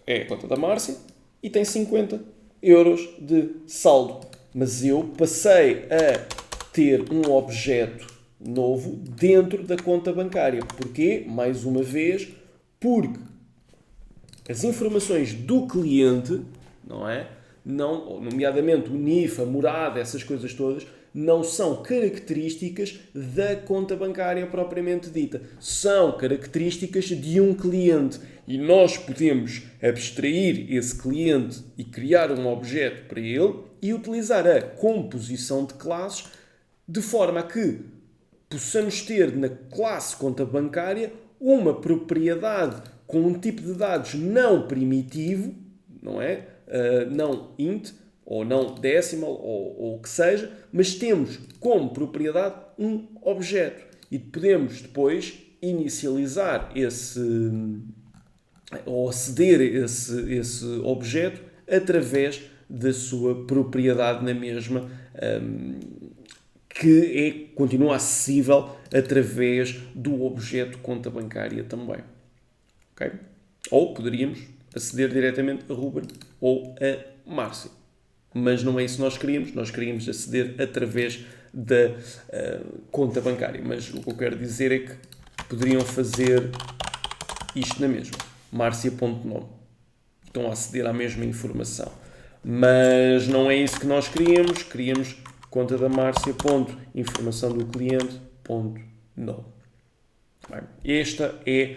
é a conta da Márcia, e tem 50 euros de saldo. Mas eu passei a ter um objeto novo dentro da conta bancária. Porquê? Mais uma vez, porque as informações do cliente, não é? Não, nomeadamente o NIF, a morada, essas coisas todas, não são características da conta bancária propriamente dita. São características de um cliente. E nós podemos abstrair esse cliente e criar um objeto para ele e utilizar a composição de classes de forma a que possamos ter na classe conta bancária uma propriedade com um tipo de dados não primitivo, não é? Não int, ou não decimal, ou o que seja, mas temos como propriedade um objeto. E podemos depois inicializar ou aceder a esse objeto através da sua propriedade na mesma, que continua acessível através do objeto conta bancária também. Okay? Ou poderíamos aceder diretamente a Ruben ou a Márcia. Mas não é isso que nós queríamos aceder através da conta bancária. Mas o que eu quero dizer é que poderiam fazer isto na mesma, Márcia.nome. Estão a aceder à mesma informação. Mas não é isso que nós queríamos conta da Márcia, informação do cliente, nome. Esta é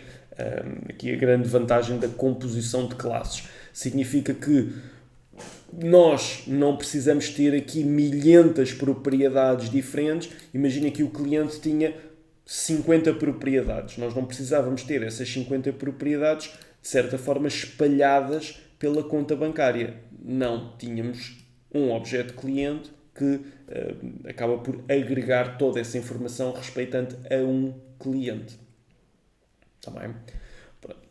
aqui a grande vantagem da composição de classes. Significa que nós não precisamos ter aqui milhentas propriedades diferentes. Imagina que o cliente tinha 50 propriedades. Nós não precisávamos ter essas 50 propriedades, de certa forma, espalhadas pela conta bancária. Não, tínhamos um objeto cliente que acaba por agregar toda essa informação respeitante a um cliente. Está bem?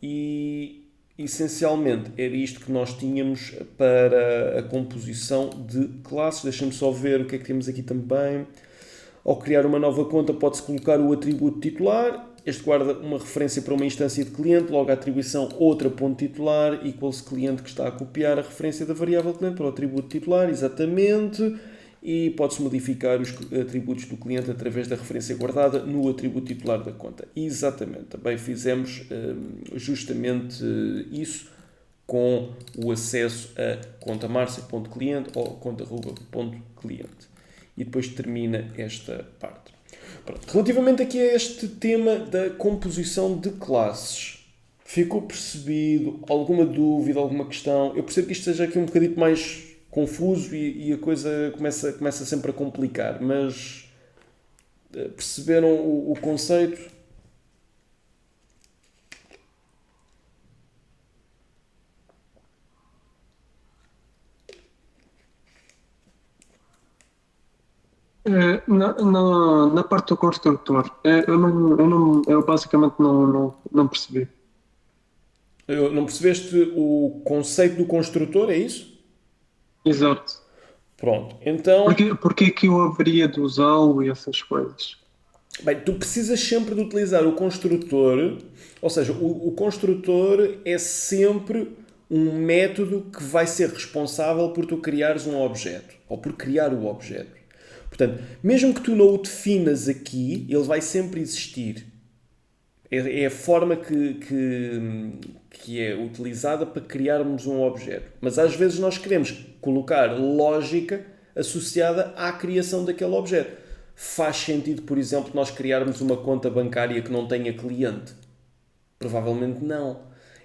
E essencialmente era isto que nós tínhamos para a composição de classes. Deixa-me só ver o que é que temos aqui também. Ao criar uma nova conta pode-se colocar o atributo titular. Este guarda uma referência para uma instância de cliente, logo a atribuição outra ponto titular, equals cliente que está a copiar a referência da variável cliente para o atributo titular, exatamente. E pode-se modificar os atributos do cliente através da referência guardada no atributo titular da conta. Exatamente. Também fizemos justamente isso com o acesso a conta Marcia.cliente ou conta Ruben.cliente. E depois termina esta parte. Pronto. Relativamente aqui a este tema da composição de classes, ficou percebido? Alguma dúvida, alguma questão? Eu percebo que isto seja aqui um bocadinho mais confuso e a coisa começa sempre a complicar, mas perceberam o conceito? Na parte do construtor, eu basicamente não percebi. Não percebeste o conceito do construtor, é isso? Exato. Pronto, então... Porquê que eu haveria de usá-lo e essas coisas? Bem, tu precisas sempre de utilizar o construtor, ou seja, o construtor é sempre um método que vai ser responsável por tu criares um objeto, ou por criar o objeto. Portanto, mesmo que tu não o definas aqui, ele vai sempre existir. É a forma que é utilizada para criarmos um objeto. Mas às vezes nós queremos colocar lógica associada à criação daquele objeto. Faz sentido, por exemplo, nós criarmos uma conta bancária que não tenha cliente? Provavelmente não.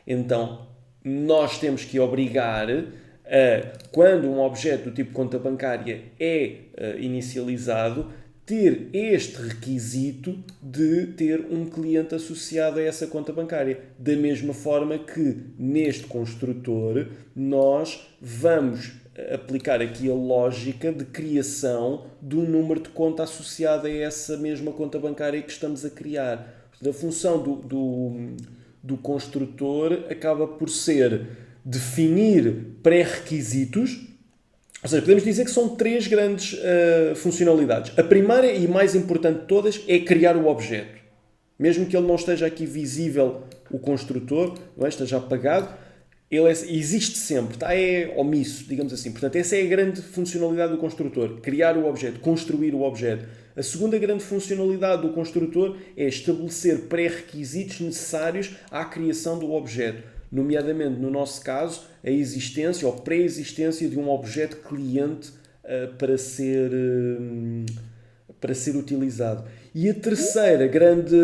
Então, nós temos que obrigar a, quando um objeto do tipo conta bancária é inicializado, ter este requisito de ter um cliente associado a essa conta bancária. Da mesma forma que neste construtor nós vamos aplicar aqui a lógica de criação de um número de conta associado a essa mesma conta bancária que estamos a criar. A função do construtor acaba por ser definir pré-requisitos Ou seja, podemos dizer que são três grandes funcionalidades. A primeira e mais importante de todas é criar o objeto. Mesmo que ele não esteja aqui visível, o construtor, não é? Esteja apagado, existe sempre, está é omisso, digamos assim. Portanto, essa é a grande funcionalidade do construtor, criar o objeto, construir o objeto. A segunda grande funcionalidade do construtor é estabelecer pré-requisitos necessários à criação do objeto, nomeadamente, no nosso caso, a existência ou pré-existência de um objeto cliente para ser utilizado. E a terceira grande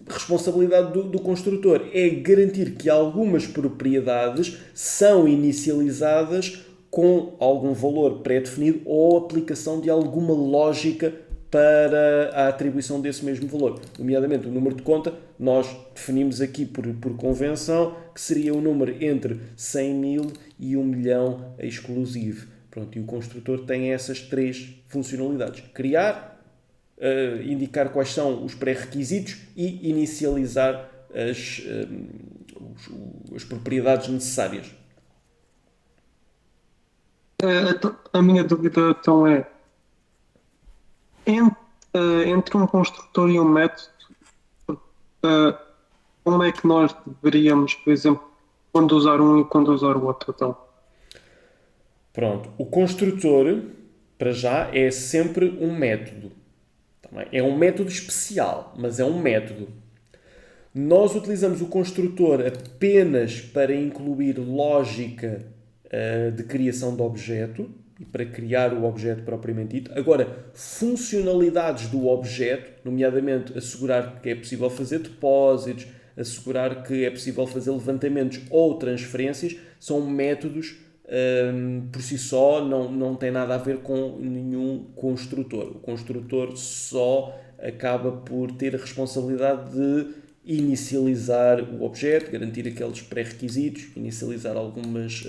responsabilidade do construtor é garantir que algumas propriedades são inicializadas com algum valor pré-definido ou aplicação de alguma lógica para a atribuição desse mesmo valor. Nomeadamente, o número de conta, nós definimos aqui por convenção que seria um número entre 100 mil e 1 milhão exclusivo. Pronto, e o construtor tem essas três funcionalidades. Criar, indicar quais são os pré-requisitos e inicializar as propriedades necessárias. A minha dúvida então é entre, entre um construtor e um método, eh, como é que nós deveríamos, por exemplo, quando usar um e quando usar o outro? Então, Pronto, o construtor, para já, é sempre um método. É um método especial, mas é um método. Nós utilizamos o construtor apenas para incluir lógica de criação de objeto e para criar o objeto propriamente dito. Agora, funcionalidades do objeto, nomeadamente assegurar que é possível fazer depósitos, assegurar que é possível fazer levantamentos ou transferências, são métodos por si só, não tem nada a ver com nenhum construtor. O construtor só acaba por ter a responsabilidade de inicializar o objeto, garantir aqueles pré-requisitos, inicializar algumas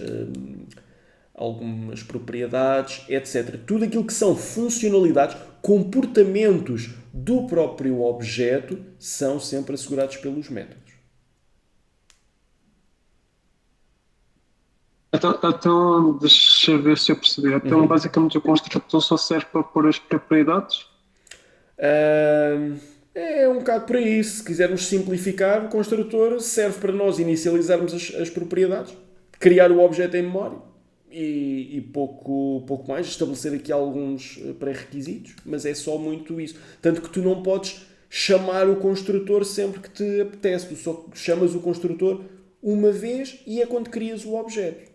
propriedades, etc. Tudo aquilo que são funcionalidades, comportamentos do próprio objeto, são sempre assegurados pelos métodos. deixa eu ver se eu percebi. Então, basicamente, o construtor só serve para pôr as propriedades? É um bocado por aí. Se quisermos simplificar, o construtor serve para nós inicializarmos as propriedades, criar o objeto em memória e pouco mais, estabelecer aqui alguns pré-requisitos, mas é só muito isso. Tanto que tu não podes chamar o construtor sempre que te apetece, tu só chamas o construtor uma vez e é quando crias o objeto.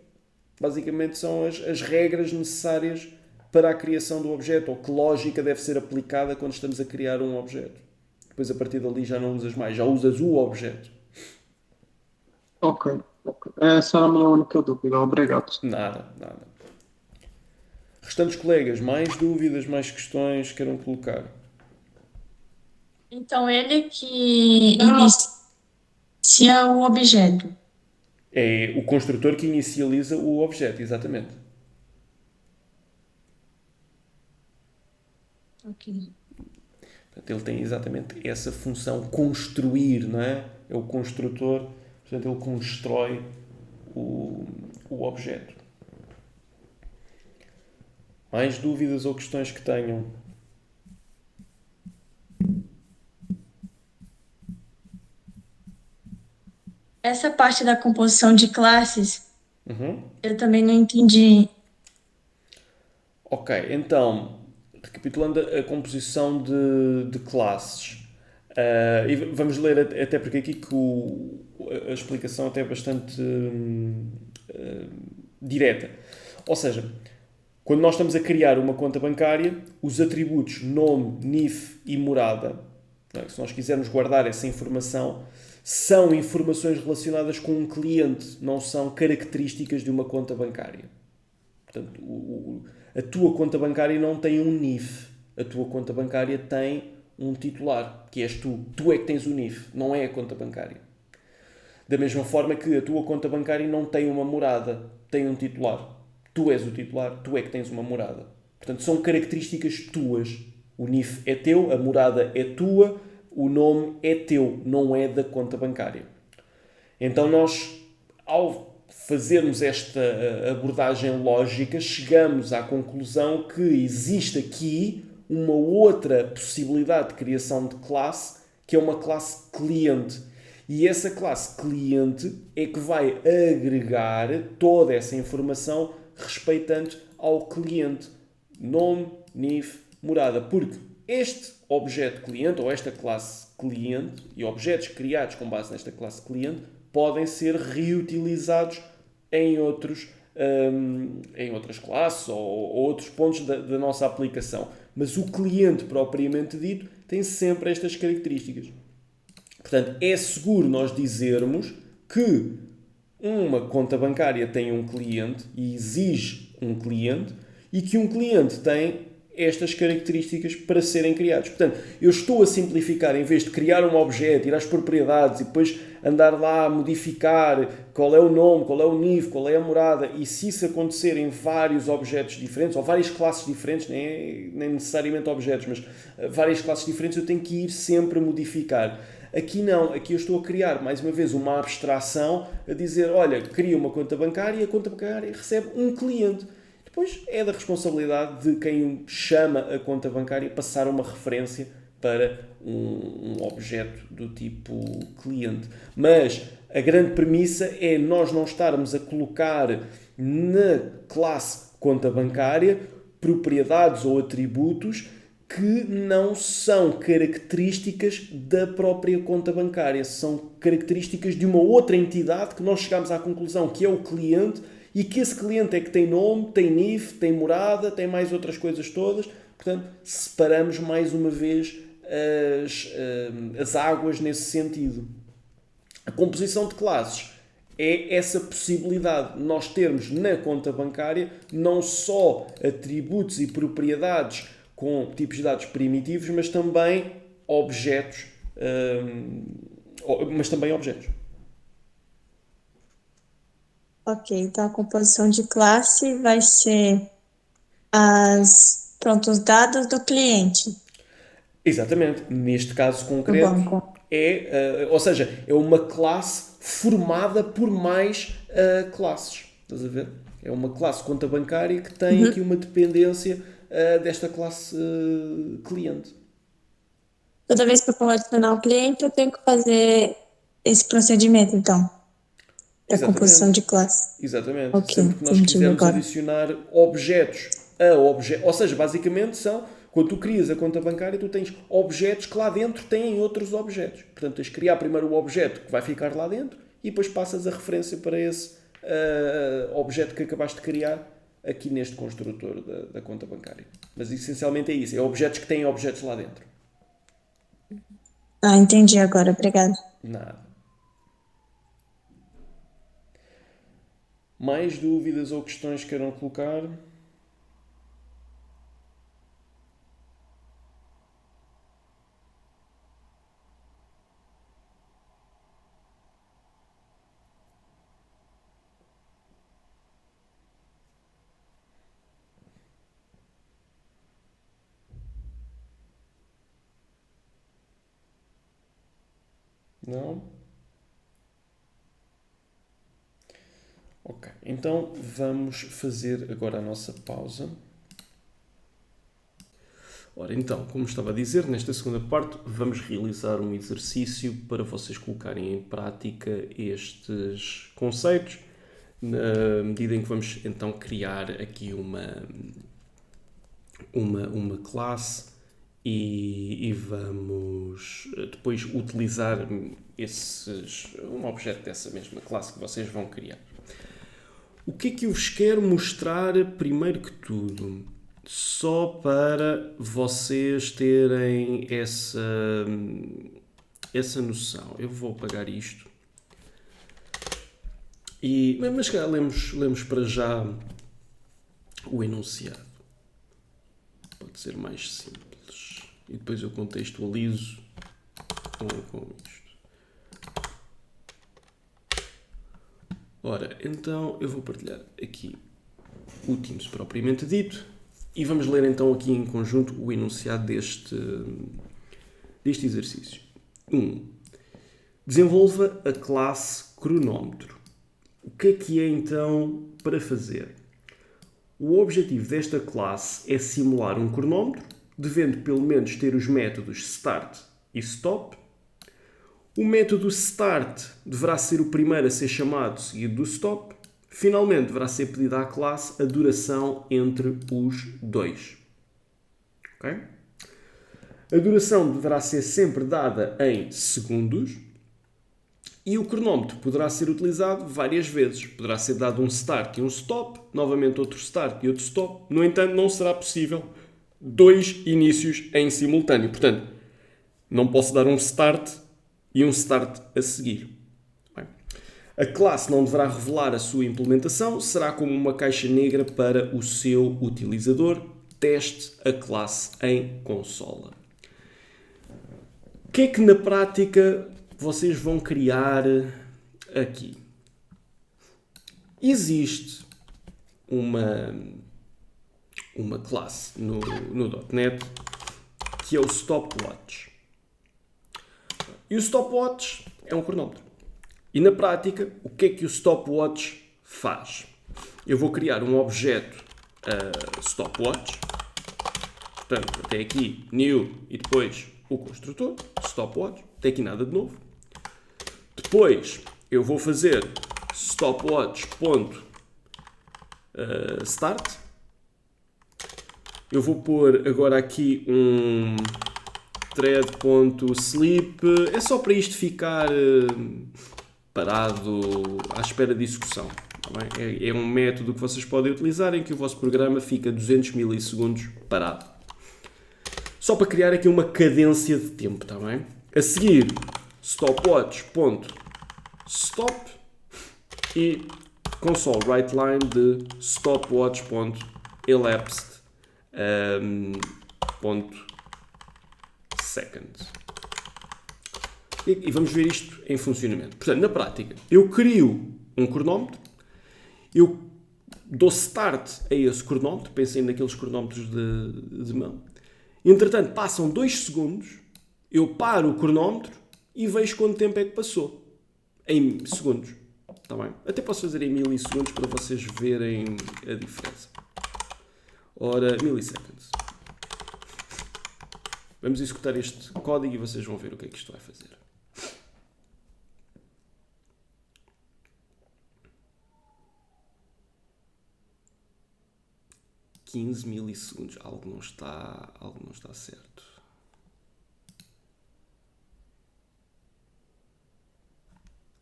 Basicamente são as regras necessárias para a criação do objeto, ou que lógica deve ser aplicada quando estamos a criar um objeto. Depois, a partir dali, já não usas mais, já usas o objeto. Ok. Essa era a minha única dúvida. Obrigado. Nada. Restantes colegas, mais dúvidas, mais questões queiram colocar? Então, ele que inicia o objeto. É o construtor que inicializa o objeto, exatamente. Ok. Portanto, ele tem exatamente essa função, construir, não é? É o construtor, portanto, ele constrói o objeto. Mais dúvidas ou questões que tenham? Essa parte da composição de classes, Uhum. eu também não entendi. Ok, então, recapitulando a composição de classes, e vamos ler até porque aqui que a explicação até é bastante direta. Ou seja, quando nós estamos a criar uma conta bancária, os atributos nome, NIF e morada, não é? Se nós quisermos guardar essa informação, são informações relacionadas com um cliente, não são características de uma conta bancária. Portanto, a tua conta bancária não tem um NIF. A tua conta bancária tem um titular, que és tu. Tu é que tens o NIF, não é a conta bancária. Da mesma forma que a tua conta bancária não tem uma morada, tem um titular. Tu és o titular, tu é que tens uma morada. Portanto, são características tuas. O NIF é teu, a morada é tua, o nome é teu, não é da conta bancária. Então nós, ao fazermos esta abordagem lógica, chegamos à conclusão que existe aqui uma outra possibilidade de criação de classe, que é uma classe cliente. E essa classe cliente é que vai agregar toda essa informação respeitante ao cliente. Nome, NIF, morada. Porque este objeto cliente, ou esta classe cliente, e objetos criados com base nesta classe cliente, podem ser reutilizados em outras classes ou outros pontos da nossa aplicação. Mas o cliente propriamente dito tem sempre estas características. Portanto, é seguro nós dizermos que uma conta bancária tem um cliente e exige um cliente e que um cliente tem estas características para serem criados. Portanto, eu estou a simplificar, em vez de criar um objeto, ir às propriedades e depois andar lá a modificar qual é o nome, qual é o NIF, qual é a morada, e se isso acontecer em vários objetos diferentes, ou várias classes diferentes, nem necessariamente objetos, mas várias classes diferentes, eu tenho que ir sempre a modificar. Aqui não, aqui eu estou a criar, mais uma vez, uma abstração, a dizer, olha, cria uma conta bancária e a conta bancária recebe um cliente. Depois é da responsabilidade de quem chama a conta bancária passar uma referência para um objeto do tipo cliente. Mas a grande premissa é nós não estarmos a colocar na classe conta bancária propriedades ou atributos que não são características da própria conta bancária. São características de uma outra entidade que nós chegamos à conclusão que é o cliente e que esse cliente é que tem nome, tem NIF, tem morada, tem mais outras coisas todas. Portanto, separamos mais uma vez as águas nesse sentido. A composição de classes é essa possibilidade de nós termos na conta bancária não só atributos e propriedades com tipos de dados primitivos, mas também objetos. Ok, então a composição de classe vai ser os dados do cliente, Exatamente. Neste caso do concreto, banco. ou seja, é uma classe formada por mais classes. Estás a ver? É uma classe conta bancária que tem aqui uma dependência desta classe cliente. Toda vez que eu for adicionar o cliente, eu tenho que fazer esse procedimento, então, da composição de classe. Exatamente. Ok, Sempre que nós entendi quisermos agora. adicionar objetos a objetos, ou seja, basicamente são, quando tu crias a conta bancária, tu tens objetos que lá dentro têm outros objetos. Portanto, tens de criar primeiro o objeto que vai ficar lá dentro e depois passas a referência para esse objeto que acabaste de criar aqui neste construtor da conta bancária. Mas essencialmente é isso, é objetos que têm objetos lá dentro. Ah, entendi agora, obrigada. Nada. Mais dúvidas ou questões que queiram colocar? Não? Ok, então vamos fazer agora a nossa pausa. Ora, então, como estava a dizer, nesta segunda parte vamos realizar um exercício para vocês colocarem em prática estes conceitos, na medida em que vamos então criar aqui uma classe e vamos depois utilizar um objeto dessa mesma classe que vocês vão criar. O que é que eu vos quero mostrar primeiro que tudo? Só para vocês terem essa noção. Eu vou apagar isto. Mas cá lemos para já o enunciado. Pode ser mais simples. E depois eu contextualizo com isto. Ora, então eu vou partilhar aqui o Teams propriamente dito e vamos ler então aqui em conjunto o enunciado deste exercício. 1. Desenvolva a classe cronómetro. o que é então para fazer? O objetivo desta classe é simular um cronómetro, devendo pelo menos ter os métodos start e stop. O método start deverá ser o primeiro a ser chamado, seguido do stop. Finalmente, deverá ser pedida à classe a duração entre os dois. Okay? A duração deverá ser sempre dada em segundos e o cronómetro poderá ser utilizado várias vezes. Poderá ser dado um start e um stop, novamente outro start e outro stop. No entanto, não será possível 2 inícios em simultâneo. Portanto, não posso dar um start e um start a seguir. Bem, a classe não deverá revelar a sua implementação, será como uma caixa negra para o seu utilizador. Teste a classe em consola. O que é que na prática vocês vão criar aqui? Existe uma classe no .NET que é o stopwatch. E o stopwatch é um cronómetro. E na prática, o que é que o stopwatch faz? Eu vou criar um objeto stopwatch. Portanto, até aqui, new e depois o construtor, stopwatch. Até aqui nada de novo. Depois, eu vou fazer stopwatch.start. Eu vou pôr agora aqui um thread.sleep. É só para isto ficar parado à espera de execução. Tá bem? É um método que vocês podem utilizar em que o vosso programa fica 200 milissegundos parado. Só para criar aqui uma cadência de tempo. Tá bem? A seguir, stopwatch.stop e console writeline de stopwatch.elapsed seconds. E vamos ver isto em funcionamento. Portanto, na prática, eu crio um cronómetro, eu dou start a esse cronómetro, pensem naqueles cronómetros de mão. Entretanto, passam 2 segundos, eu paro o cronómetro e vejo quanto tempo é que passou. Em segundos. Está bem? Até posso fazer em milissegundos para vocês verem a diferença. Ora, milliseconds. Vamos executar este código e vocês vão ver o que é que isto vai fazer. $15 milissegundos. Algo não está certo.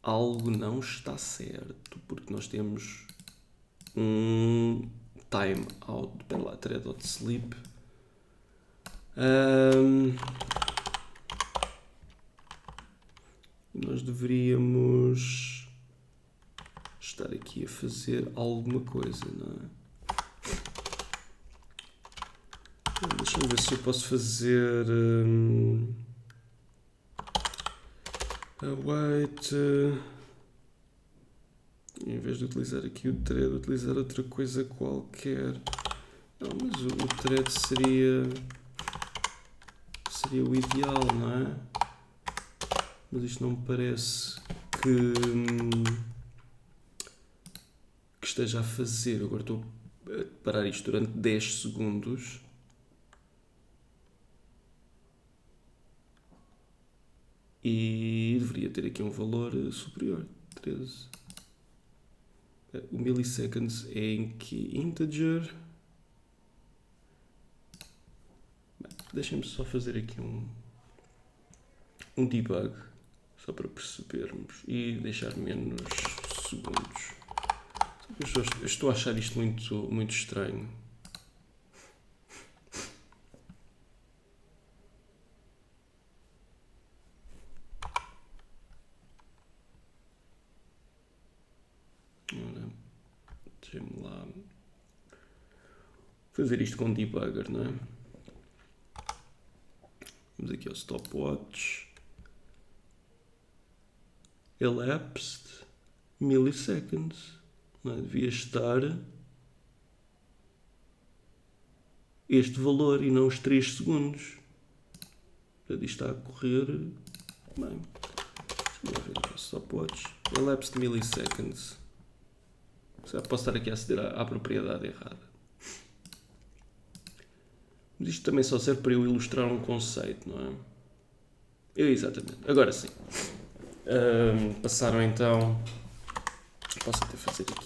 Algo não está certo, porque nós temos um timeout, espera lá, thread.sleep. Nós deveríamos estar aqui a fazer alguma coisa, não é? Deixa-me ver se eu posso fazer await, em vez de utilizar aqui o thread, utilizar outra coisa qualquer. Não, mas o thread seria o ideal, não é? Mas isto não me parece que esteja a fazer. Agora estou a parar isto durante 10 segundos. E deveria ter aqui um valor superior, 13. O milliseconds é em que integer. Deixem-me só fazer aqui um debug, só para percebermos, e deixar menos segundos. Eu estou a achar isto muito estranho. Deixem-me lá fazer isto com debugger, não é? Vamos aqui ao stopwatch. Elapsed milliseconds. Não é? Devia estar este valor e não os 3 segundos. Portanto, isto está a correr bem. Deixa-me lá ver aqui o stopwatch. Elapsed milliseconds. Posso estar aqui a aceder à propriedade errada. Mas isto também só serve para eu ilustrar um conceito, não é? Exatamente. Agora sim. Passaram então... Posso até fazer aqui.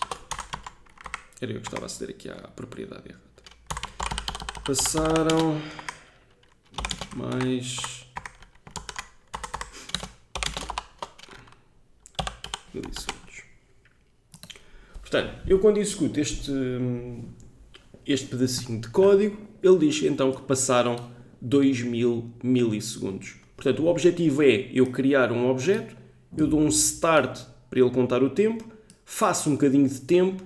Era eu que estava a aceder aqui à propriedade errada. Passaram mais 1000 segundos. Portanto, eu quando executo este pedacinho de código, ele diz então que passaram 2000 milissegundos. Portanto, o objetivo é eu criar um objeto, eu dou um start para ele contar o tempo, faço um bocadinho de tempo,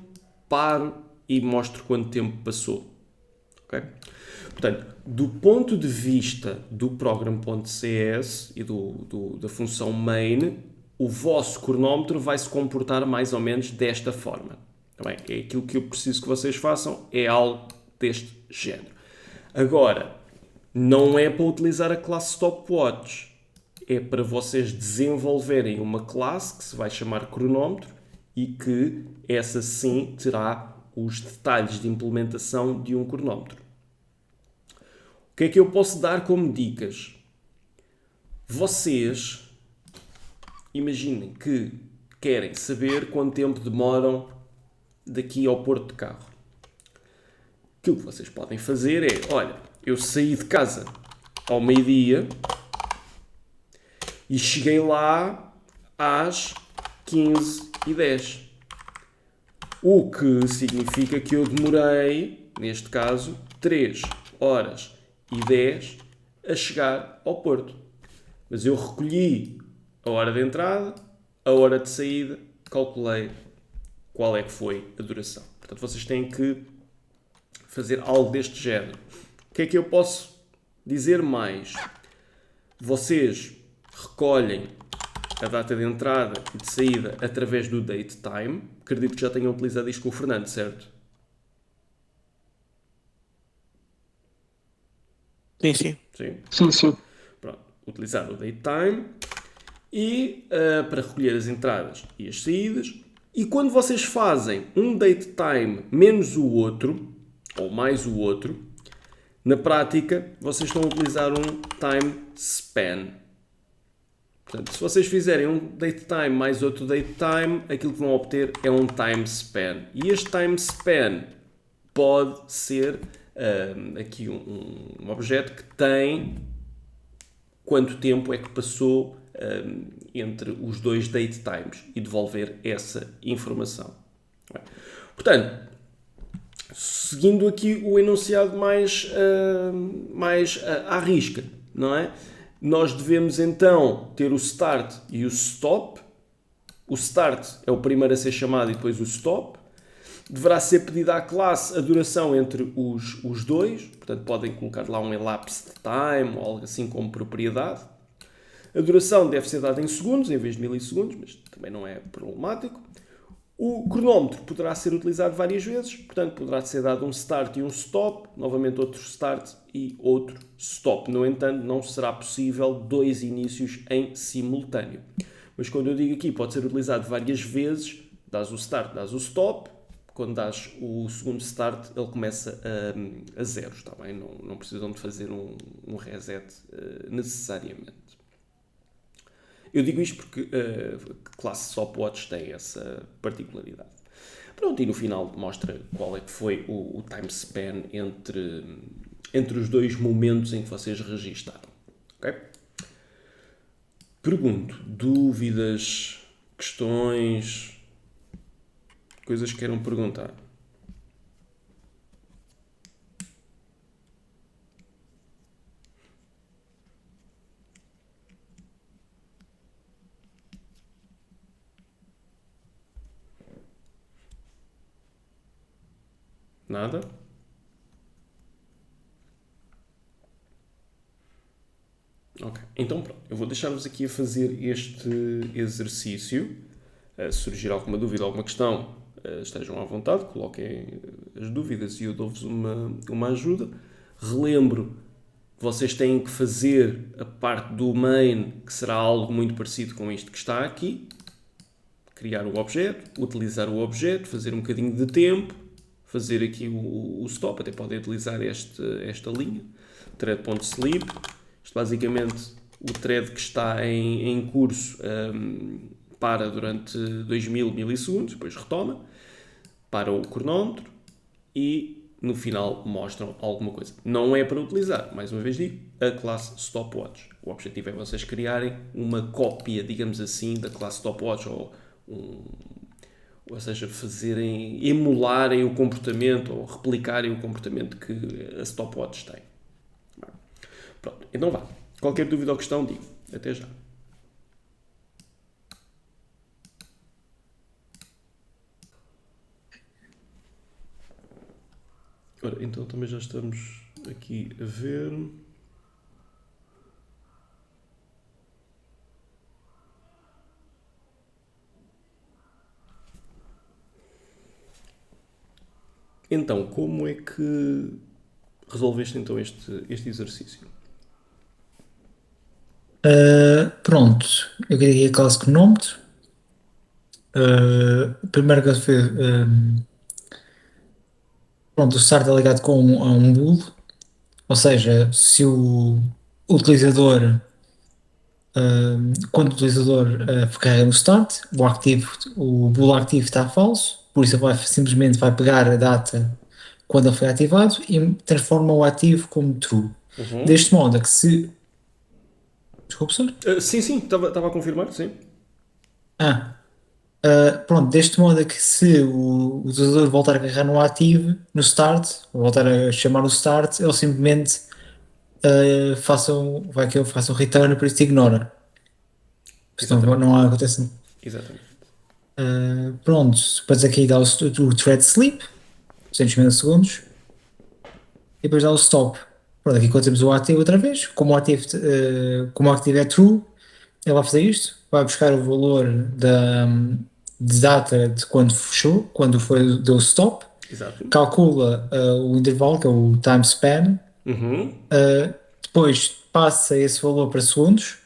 paro e mostro quanto tempo passou. Okay? Portanto, do ponto de vista do program.cs e da função main, o vosso cronómetro vai se comportar mais ou menos desta forma. Tá bem? É aquilo que eu preciso que vocês façam, é algo deste género. Agora, não é para utilizar a classe stopwatch, é para vocês desenvolverem uma classe que se vai chamar cronómetro e que essa sim terá os detalhes de implementação de um cronómetro. O que é que eu posso dar como dicas? Vocês imaginem que querem saber quanto tempo demoram daqui ao porto de carro. Aquilo que vocês podem fazer é, olha, eu saí de casa ao meio-dia e cheguei lá às 15h10. O que significa que eu demorei, neste caso, 3h10 a chegar ao porto. Mas eu recolhi a hora de entrada, a hora de saída, calculei qual é que foi a duração. Portanto, vocês têm que fazer algo deste género. O que é que eu posso dizer mais? Vocês recolhem a data de entrada e de saída através do datetime. Acredito que já tenham utilizado isto com o Fernando, certo? Sim, sim. Sim, sim. Pronto. Utilizar o datetime e para recolher as entradas e as saídas. E quando vocês fazem um datetime menos o outro, ou mais o outro, na prática vocês estão a utilizar um time span. Portanto, se vocês fizerem um datetime mais outro datetime, aquilo que vão obter é um time span. E este time span pode ser aqui um objeto que tem quanto tempo é que passou entre os dois datetimes e devolver essa informação. Portanto, seguindo aqui o enunciado mais à risca, não é? Nós devemos então ter o start e o stop. O start é o primeiro a ser chamado e depois o stop. Deverá ser pedida à classe a duração entre os dois. Portanto, podem colocar lá um elapsed time ou algo assim como propriedade. A duração deve ser dada em segundos em vez de milissegundos, mas também não é problemático. O cronómetro poderá ser utilizado várias vezes, portanto, poderá ser dado um start e um stop, novamente outro start e outro stop. No entanto, não será possível dois inícios em simultâneo. Mas quando eu digo aqui, pode ser utilizado várias vezes, dás o start, dás o stop. Quando dás o segundo start, ele começa a zeros, está bem? Não precisam de fazer um reset necessariamente. Eu digo isto porque a classe stopwatch tem essa particularidade. Pronto, e no final mostra qual é que foi o time span entre os dois momentos em que vocês registaram. Ok? Pergunto, dúvidas, questões, coisas que queiram perguntar? Nada? Ok, então pronto. Eu vou deixar-vos aqui a fazer este exercício. Se surgir alguma dúvida, alguma questão, estejam à vontade, coloquem as dúvidas e eu dou-vos uma ajuda. Relembro, vocês têm que fazer a parte do main, que será algo muito parecido com isto que está aqui. criar o objeto, utilizar o objeto, fazer um bocadinho de tempo, fazer aqui o stop, até podem utilizar esta linha, thread.sleep. Isto basicamente, o thread que está em curso para durante 2000 milissegundos, depois retoma, para o cronómetro e no final mostram alguma coisa. Não é para utilizar, mais uma vez digo, a classe stopwatch. O objetivo é vocês criarem uma cópia, digamos assim, da classe stopwatch ou seja, emularem o comportamento ou replicarem o comportamento que a stopwatch tem. Pronto, então vá. Qualquer dúvida ou questão, digo. Até já. Ora, então também já estamos aqui a ver. Então, como é que resolveste então este exercício? Pronto, eu criei a classe cronómetro. A primeira coisa foi, pronto, o start é ligado a um bool, ou seja, se o utilizador, quando o utilizador carrega no start, o bool ativo está falso, por isso ele simplesmente vai pegar a data quando ele foi ativado e transforma o ativo como true. Deste modo é que se... Desculpe, senhor? Sim, estava a confirmar, sim. Pronto, deste modo é que se o utilizador voltar a carregar no ativo, no start, ou voltar a chamar o start, ele simplesmente vai que ele faça um return, por isso ignora. Senão não acontece. Exatamente. Pronto, depois aqui dá o thread sleep, 200 milissegundos, e depois dá o stop. Pronto, aqui quando temos o ativo outra vez, como o ativo é true, ele vai fazer isto, vai buscar o valor de data de quando fechou, quando deu stop, Exato. calcula o intervalo, que é o time span, depois passa esse valor para segundos,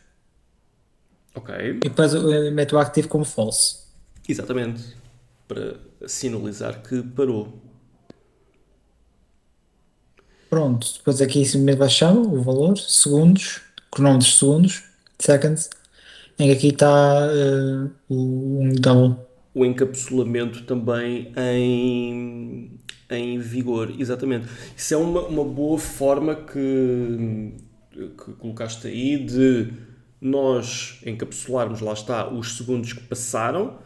Ok. e depois mete o active como false. Exatamente. Para sinalizar que parou. Pronto, depois aqui simplesmente baixava o valor, segundos, cronómetros de segundos, seconds, em que aqui está um double. O encapsulamento também em vigor, exatamente. Isso é uma boa forma que colocaste aí de nós encapsularmos, lá está, os segundos que passaram,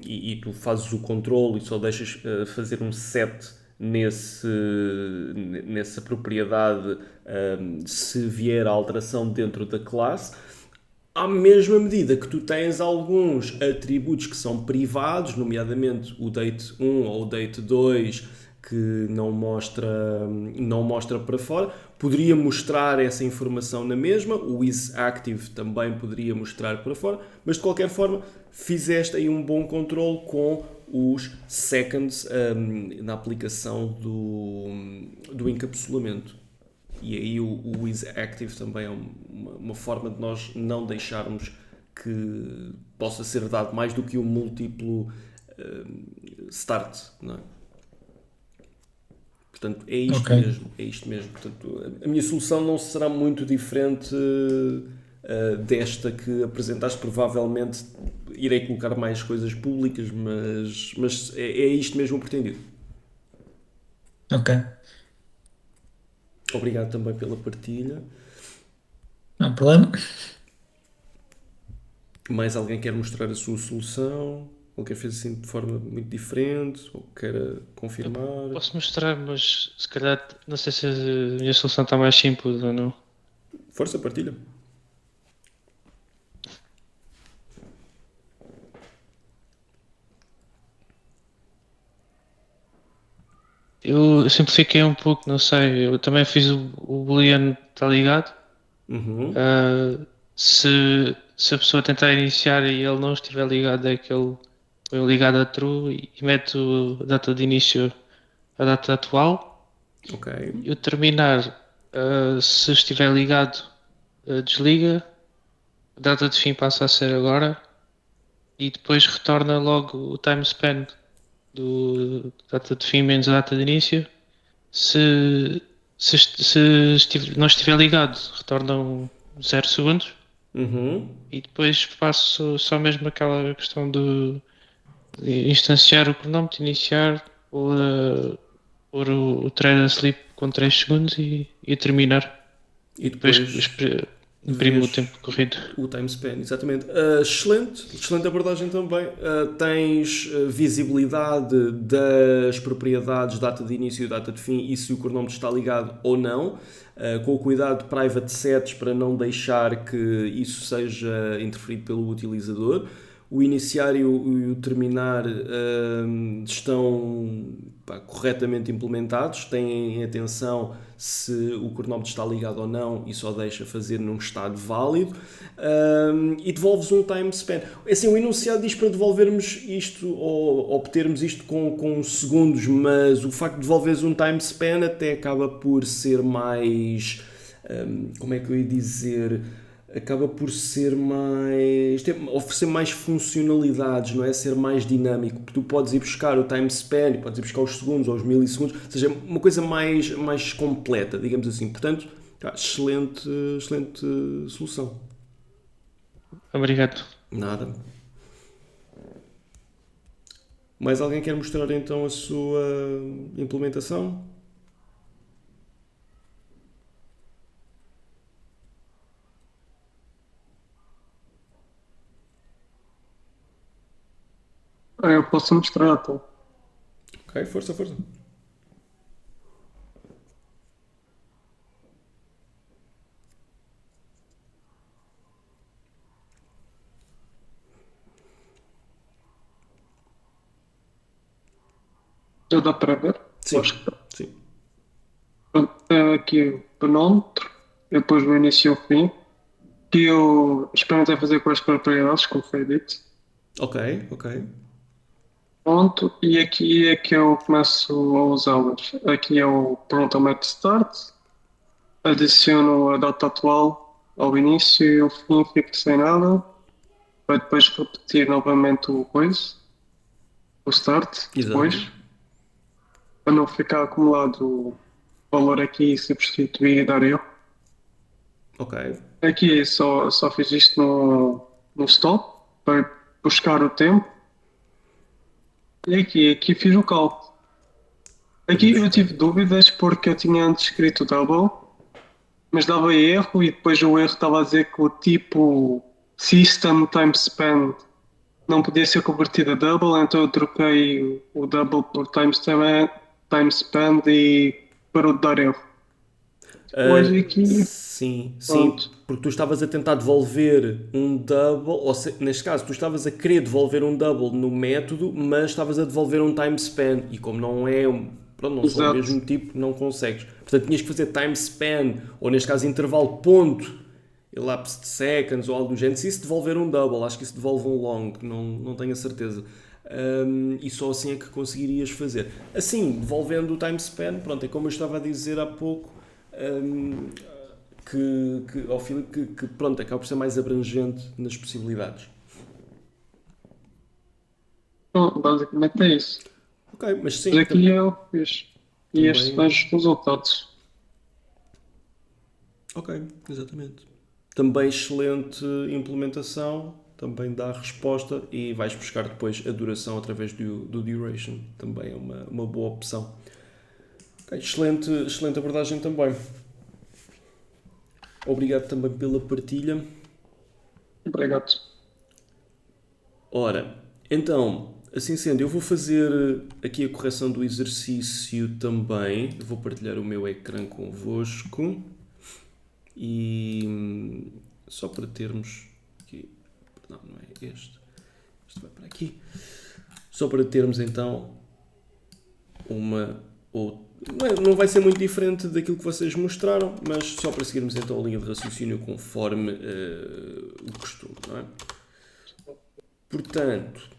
e tu fazes o controle e só deixas fazer um set nessa propriedade se vier a alteração dentro da classe. À mesma medida que tu tens alguns atributos que são privados, nomeadamente o date 1 ou o date 2, que não mostra para fora, poderia mostrar essa informação na mesma, o isActive também poderia mostrar para fora, mas de qualquer forma fizeste aí um bom controle com os seconds na aplicação do encapsulamento. E aí o isActive também é uma forma de nós não deixarmos que possa ser dado mais do que um múltiplo start, não é? Portanto, é isto mesmo, é isto mesmo. Portanto, a minha solução não será muito diferente desta que apresentaste. Provavelmente irei colocar mais coisas públicas, mas é isto mesmo pretendido. Ok. Obrigado também pela partilha. Não há problema. Mais alguém quer mostrar a sua solução? Ou quer fazer assim de forma muito diferente? Ou quer confirmar? Posso mostrar, mas se calhar não sei se a minha solução está mais simples ou não. Força, partilha. Eu simplifiquei um pouco, não sei. Eu também fiz o booleano, está ligado? Se a pessoa tentar iniciar e ele não estiver ligado, é que ele põe ligado a true e mete a data de início, a data atual. Ok. E o terminar, se estiver ligado, desliga. A data de fim passa a ser agora. e depois retorna logo o time span do data de fim menos a data de início. Se não estiver ligado, retornam 0 segundos Uhum. e depois faço só mesmo aquela questão de instanciar o cronómetro, iniciar, pôr o thread a sleep com 3 segundos e terminar. E Depois depois imprimo o vês tempo corrido. o time span, exatamente. Excelente abordagem também. Tens visibilidade das propriedades, data de início e data de fim e se o cronómetro está ligado ou não, com o cuidado de private sets para não deixar que isso seja interferido pelo utilizador. O iniciar e o terminar estão corretamente implementados, têm atenção se o cronómetro está ligado ou não e só deixa fazer num estado válido, e devolves um time span. Assim, o enunciado diz para devolvermos isto ou obtermos isto com segundos, mas o facto de devolveres um time span até acaba por ser mais, como é que eu ia dizer, acaba por ser mais, oferecer mais funcionalidades, não é? Ser mais dinâmico. Tu podes ir buscar o time span, podes ir buscar os segundos ou os milissegundos, ou seja, uma coisa mais completa, digamos assim. Portanto, excelente solução. Obrigado. Nada. Mais alguém quer mostrar então a sua implementação? Eu posso mostrar então. Ok, força. Já dá para ver? Sim, Acho que sim. aqui o cronómetro, depois o início e o fim, que eu experimentei fazer com as propriedades, como foi dito. Ok. Pronto, e aqui é que eu começo a usá-las. Aqui é o pronto ao start, adiciono a data atual ao início e ao fim fico sem nada, para depois repetir novamente o start, depois, Exato. para não ficar acumulado o valor aqui e substituir e dar erro. Ok. Aqui só fiz isto no stop, para buscar o tempo, e aqui fiz o cálculo. Aqui eu tive dúvidas porque eu tinha antes escrito double, mas dava erro e depois o erro estava a dizer que o tipo system time span não podia ser convertido a double, então eu troquei o double por time span e parou de dar erro. Hoje aqui, Sim, pronto, porque tu estavas a tentar devolver um double, neste caso, tu estavas a querer devolver um double no método, mas estavas a devolver um time span, e como não é, pronto, não são o exato, mesmo tipo, não consegues. Portanto, tinhas que fazer time span, ou neste caso intervalo ponto, elapse de seconds ou algo do género, se isso devolver um double, acho que isso devolve um long, não tenho a certeza. E só assim é que conseguirias fazer. Assim, devolvendo o time span, pronto, é como eu estava a dizer há pouco, ao Filipe que pronto, acaba por ser mais abrangente nas possibilidades. Bom, basicamente é isso. Ok, mas sim, Mas aqui eu fiz. E estes são também. os resultados. Ok, exatamente. Também excelente implementação, também dá resposta e vais buscar depois a duração através do duration. Também é uma boa opção. Ok, excelente abordagem também. Obrigado também pela partilha. Obrigado. Ora, então, assim sendo, eu vou fazer aqui a correção do exercício também. Eu vou partilhar o meu ecrã convosco. E só para termos aqui. Não é este. Este vai para aqui. Só para termos então uma outra. Não vai ser muito diferente daquilo que vocês mostraram, mas só para seguirmos então a linha de raciocínio conforme o costume, não é? Portanto,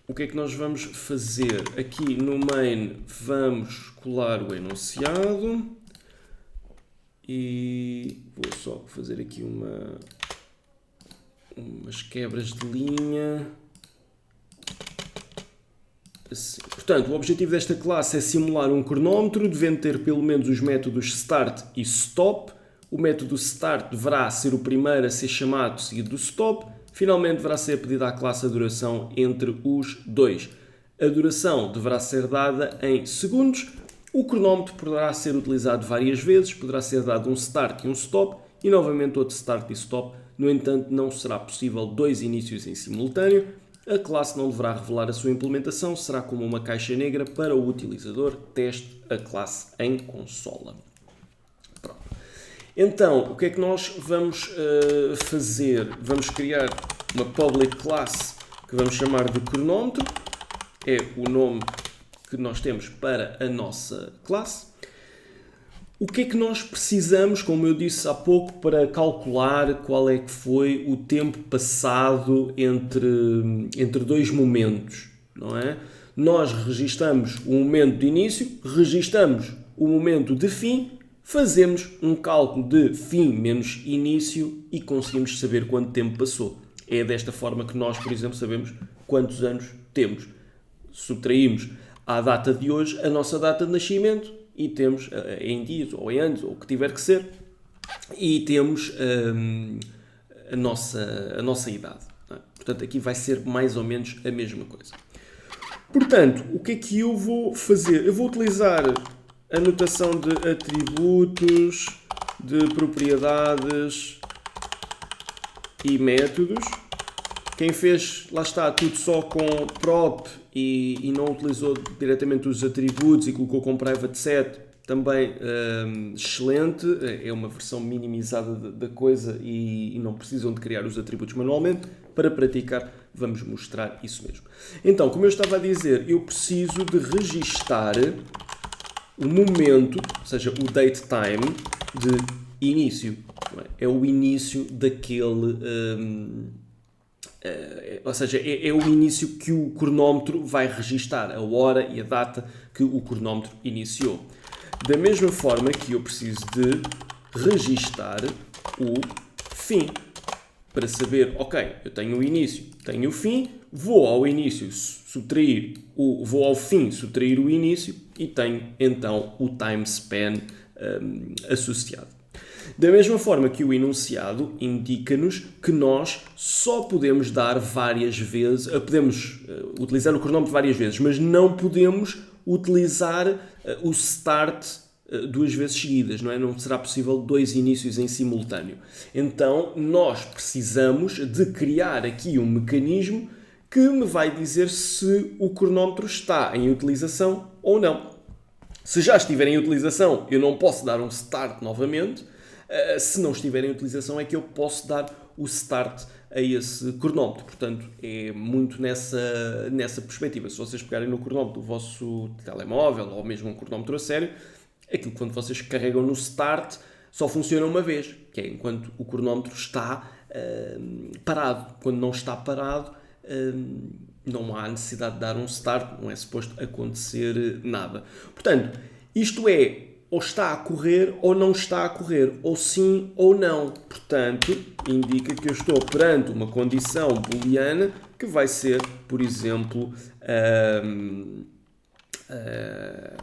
o que é que nós vamos fazer? Aqui no main vamos colar o enunciado e vou só fazer aqui umas quebras de linha. Assim. Portanto, o objetivo desta classe é simular um cronómetro, devendo ter pelo menos os métodos start e stop. O método start deverá ser o primeiro a ser chamado, seguido do stop. Finalmente, deverá ser pedida à classe a duração entre os dois. A duração deverá ser dada em segundos. O cronómetro poderá ser utilizado várias vezes, poderá ser dado um start e um stop, e novamente outro start e stop. No entanto, não será possível dois inícios em simultâneo. A classe não deverá revelar a sua implementação, será como uma caixa negra para o utilizador. Teste a classe em consola. Pronto. Então, o que é que nós vamos fazer? Vamos criar uma public class que vamos chamar de cronómetro. É o nome que nós temos para a nossa classe. O que é que nós precisamos, como eu disse há pouco, para calcular qual é que foi o tempo passado entre dois momentos, não é? Nós registamos o momento de início, registamos o momento de fim, fazemos um cálculo de fim menos início e conseguimos saber quanto tempo passou. É desta forma que nós, por exemplo, sabemos quantos anos temos. Subtraímos à data de hoje a nossa data de nascimento e temos em dias ou em anos ou o que tiver que ser e temos a nossa idade. Não é? Portanto, aqui vai ser mais ou menos a mesma coisa. Portanto, o que é que eu vou fazer? Eu vou utilizar a notação de atributos, de propriedades e métodos. Quem fez, lá está, tudo só com prop e não utilizou diretamente os atributos e colocou com private set, também excelente. É uma versão minimizada da coisa e não precisam de criar os atributos manualmente. Para praticar, vamos mostrar isso mesmo. Então, como eu estava a dizer, eu preciso de registar o momento, ou seja, o date time de início. É o início daquele... ou seja, é o início que o cronómetro vai registar, a hora e a data que o cronómetro iniciou. Da mesma forma que eu preciso de registar o fim, para saber, ok, eu tenho o início, tenho o fim, vou ao início subtrair vou ao fim subtrair o início e tenho então o time span associado. Da mesma forma que o enunciado indica-nos que nós só podemos dar várias vezes, podemos utilizar o cronómetro várias vezes, mas não podemos utilizar o start duas vezes seguidas, não é? Não será possível dois inícios em simultâneo. Então, nós precisamos de criar aqui um mecanismo que me vai dizer se o cronómetro está em utilização ou não. Se já estiver em utilização, eu não posso dar um start novamente. Se não estiver em utilização é que eu posso dar o start a esse cronómetro. Portanto, é muito nessa perspectiva. Se vocês pegarem no cronómetro do vosso telemóvel ou mesmo um cronómetro a sério, aquilo que quando vocês carregam no start só funciona uma vez, que é enquanto o cronómetro está parado. Quando não está parado, não há necessidade de dar um start, não é suposto acontecer nada. Portanto, isto é, ou está a correr ou não está a correr, ou sim ou não. Portanto, indica que eu estou perante uma condição booleana que vai ser, por exemplo,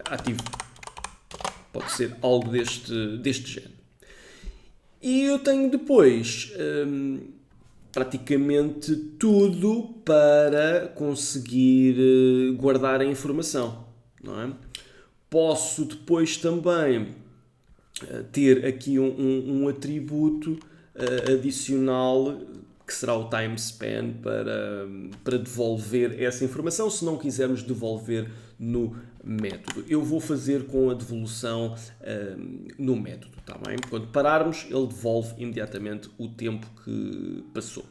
ativo. Pode ser algo deste género. E eu tenho depois praticamente tudo para conseguir guardar a informação, não é? Posso depois também ter aqui um atributo adicional que será o time span para devolver essa informação, se não quisermos devolver no método. Eu vou fazer com a devolução no método, tá bem? Quando pararmos, ele devolve imediatamente o tempo que passou.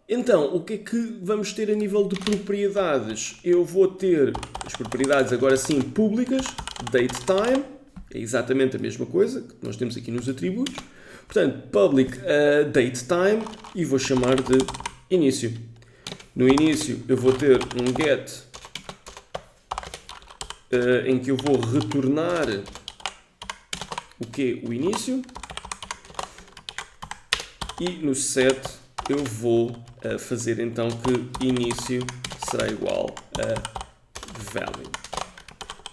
Então, o que é que vamos ter a nível de propriedades? Eu vou ter as propriedades agora sim públicas, datetime, é exatamente a mesma coisa que nós temos aqui nos atributos. Portanto, public datetime e vou chamar de início. No início eu vou ter um get em que eu vou retornar o que é o início. e no set eu vou fazer então que início será igual a value.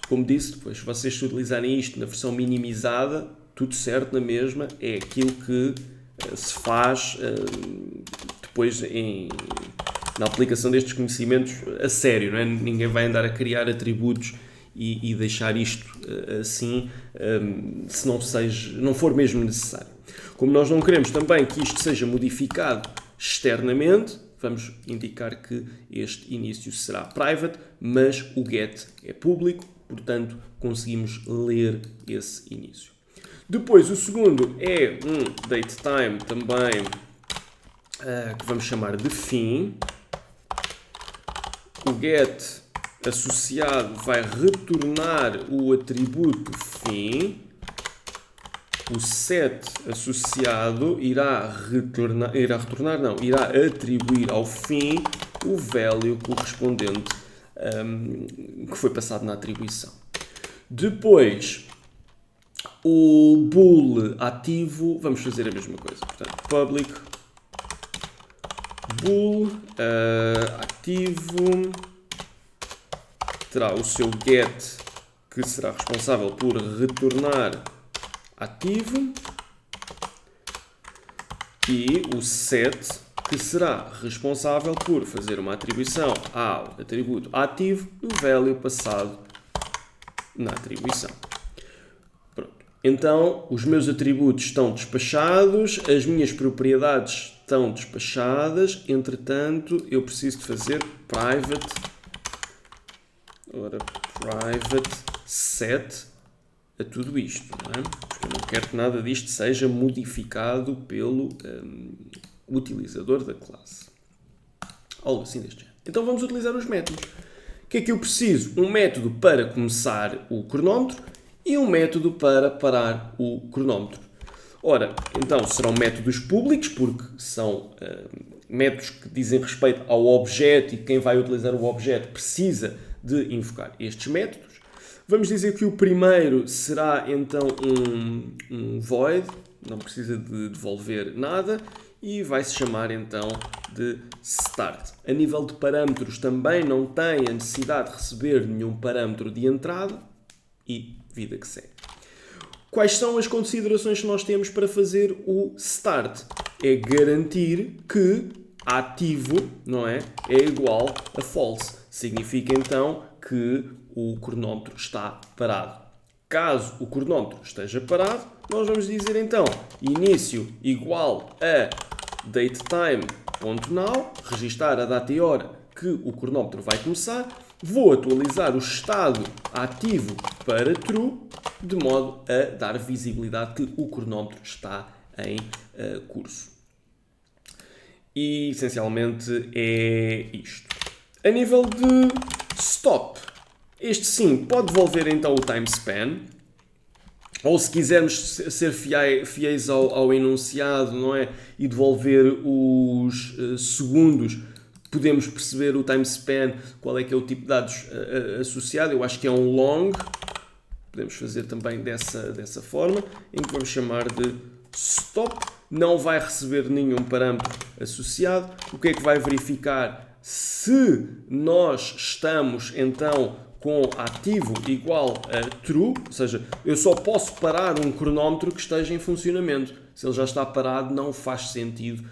Como disse, depois se vocês utilizarem isto na versão minimizada, tudo certo na mesma, é aquilo que se faz depois na aplicação destes conhecimentos a sério, não é? Ninguém vai andar a criar atributos e deixar isto assim se não for mesmo necessário. Como nós não queremos também que isto seja modificado externamente, vamos indicar que este início será private, mas o get é público, portanto conseguimos ler esse início. Depois o segundo é um datetime também, que vamos chamar de fim. O get associado vai retornar o atributo fim. O set associado irá atribuir ao fim o value correspondente que foi passado na atribuição. Depois, o bool ativo, vamos fazer a mesma coisa. Portanto, public bool ativo terá o seu get, que será responsável por retornar ativo, e o set, que será responsável por fazer uma atribuição ao atributo ativo do value passado na atribuição. Pronto. Então, os meus atributos estão despachados, as minhas propriedades estão despachadas, entretanto, eu preciso de fazer private set a tudo isto, não é? Porque eu não quero que nada disto seja modificado pelo utilizador da classe. Algo assim deste género. Então vamos utilizar os métodos. O que é que eu preciso? Um método para começar o cronómetro e um método para parar o cronómetro. Ora, então serão métodos públicos, porque são métodos que dizem respeito ao objeto e quem vai utilizar o objeto precisa de invocar estes métodos. Vamos dizer que o primeiro será então um void, não precisa de devolver nada, e vai se chamar então de start. A nível de parâmetros também não tem a necessidade de receber nenhum parâmetro de entrada e vida que segue. Quais são as considerações que nós temos para fazer o start? É garantir que ativo, não é igual a false. Significa então que o cronómetro está parado. Caso o cronómetro esteja parado, nós vamos dizer então início igual a datetime.now, registar a data e hora que o cronómetro vai começar, vou atualizar o estado ativo para true, de modo a dar visibilidade que o cronómetro está em curso. E essencialmente é isto. A nível de stop, este sim pode devolver então o time span, ou se quisermos ser fiéis ao enunciado, não é? E devolver os segundos, podemos perceber o time span, qual é que é o tipo de dados associado. Eu acho que é um long, podemos fazer também dessa forma, em que vamos chamar de stop. Não vai receber nenhum parâmetro associado. O que é que vai verificar? Se nós estamos então com ativo igual a true, ou seja, eu só posso parar um cronómetro que esteja em funcionamento. Se ele já está parado, não faz sentido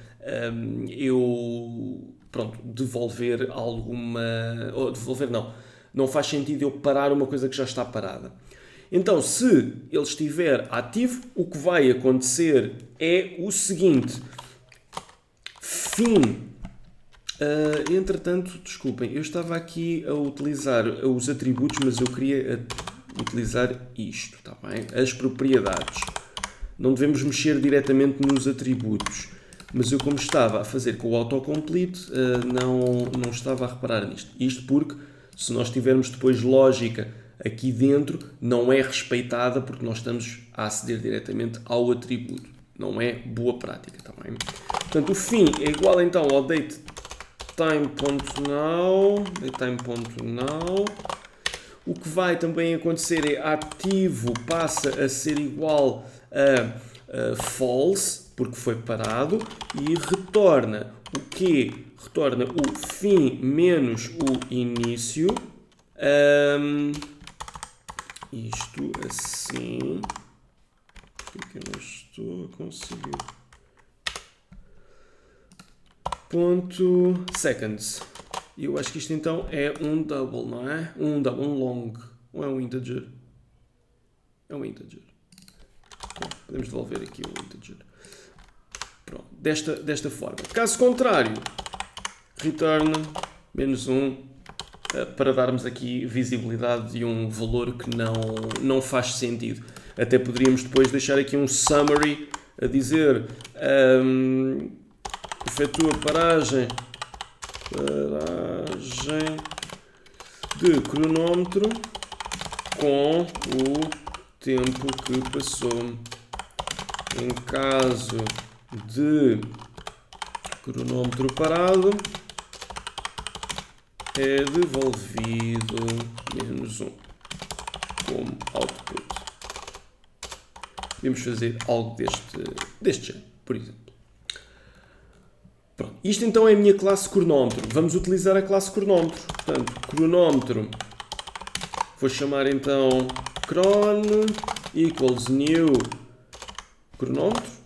devolver alguma... Ou devolver não faz sentido eu parar uma coisa que já está parada. Então, se ele estiver ativo, o que vai acontecer é o seguinte: fim. Entretanto, desculpem, eu estava aqui a utilizar os atributos, mas eu queria utilizar isto, está bem? As propriedades. Não devemos mexer diretamente nos atributos, mas eu, como estava a fazer com o autocomplete, não estava a reparar nisto. Isto porque, se nós tivermos depois lógica aqui dentro, não é respeitada porque nós estamos a aceder diretamente ao atributo. Não é boa prática, está bem? Portanto, o fim é igual então ao datetime.now. O que vai também acontecer é ativo passa a ser igual false, porque foi parado, e retorna o quê? Retorna o fim menos o início. Isto assim. Por que eu não estou a conseguir? Ponto seconds. E eu acho que isto então é um double, não é? Um double, um long. Ou é um integer? É um integer. Bom, podemos devolver aqui o integer. Pronto, desta forma. Caso contrário, return menos 1 para darmos aqui visibilidade de um valor que não faz sentido. Até poderíamos depois deixar aqui um summary a dizer efetua paragem de cronómetro com o tempo que passou. Em caso de cronómetro parado, é devolvido menos 1 como output. Podemos fazer algo deste género, por exemplo. Pronto. Isto então é a minha classe cronómetro. Vamos utilizar a classe cronómetro. Portanto, cronómetro, vou chamar então cron equals new cronómetro.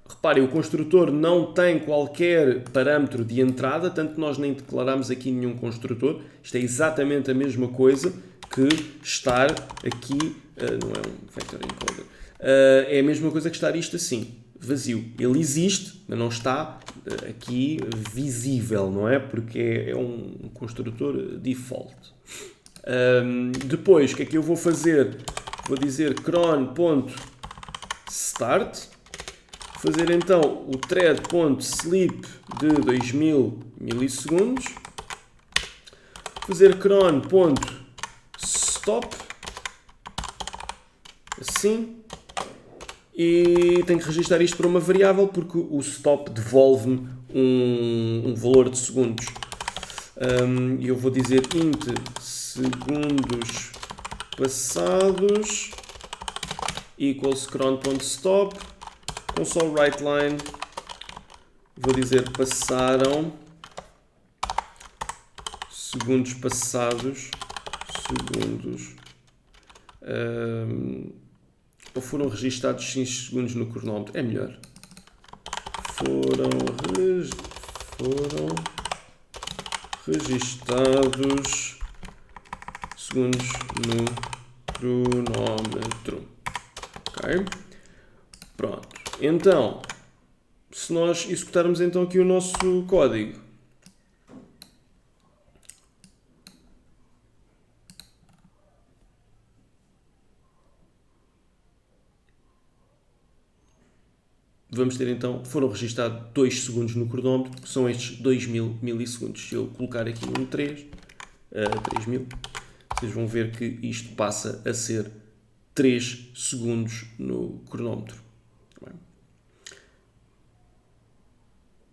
Reparem, o construtor não tem qualquer parâmetro de entrada, tanto nós nem declaramos aqui nenhum construtor. Isto é exatamente a mesma coisa que estar aqui, não é um vector encoder, é a mesma coisa que estar isto assim, vazio. Ele existe, mas não está aqui visível, não é? Porque é um construtor default. Depois, o que é que eu vou fazer? Vou dizer cron.start, fazer então o thread.sleep de 2000 milissegundos, fazer cron.stop, assim, e tenho que registrar isto para uma variável porque o stop devolve-me um valor de segundos. E eu vou dizer int segundos passados equals cron.stop console writeLine, vou dizer passaram segundos passados ou foram registados 5 segundos no cronómetro, é melhor. Foram registados segundos no cronómetro. Ok? Pronto. Então, se nós executarmos então aqui o nosso código, vamos ter então, foram registados 2 segundos no cronómetro, que são estes 2000 milissegundos. Se eu colocar aqui um 3000, vocês vão ver que isto passa a ser 3 segundos no cronómetro.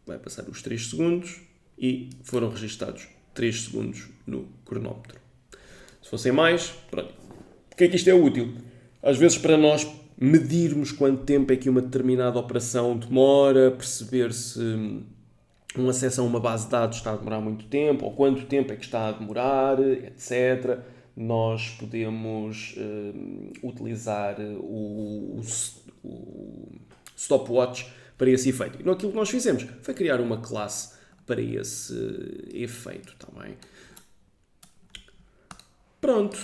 Vai passar os 3 segundos e foram registados 3 segundos no cronómetro. Se fossem mais, pronto. O que é que isto é útil? Às vezes para nós medirmos quanto tempo é que uma determinada operação demora, perceber se um acesso a uma base de dados está a demorar muito tempo, ou quanto tempo é que está a demorar, etc. Nós podemos utilizar o stopwatch para esse efeito. E aquilo que nós fizemos foi criar uma classe para esse efeito também. Pronto,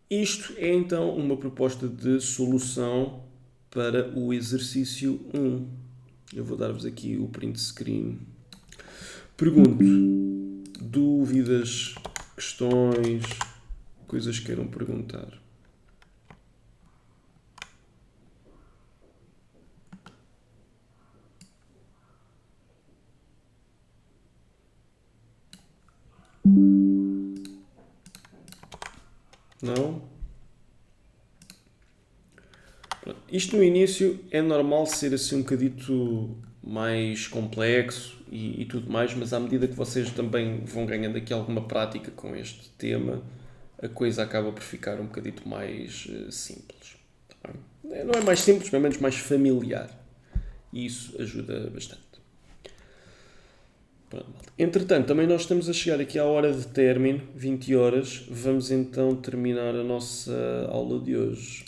isto é então uma proposta de solução para o exercício 1. Eu vou dar-vos aqui o print screen. Pergunto, dúvidas, questões, coisas que queiram perguntar. Não? Pronto. Isto no início é normal ser assim um bocadito mais complexo e tudo mais, mas à medida que vocês também vão ganhando aqui alguma prática com este tema, a coisa acaba por ficar um bocadito mais simples. Tá bem? Não é mais simples, mas menos mais familiar. E isso ajuda bastante. Pronto, malta. Entretanto, também nós estamos a chegar aqui à hora de término, 20 horas. Vamos então terminar a nossa aula de hoje.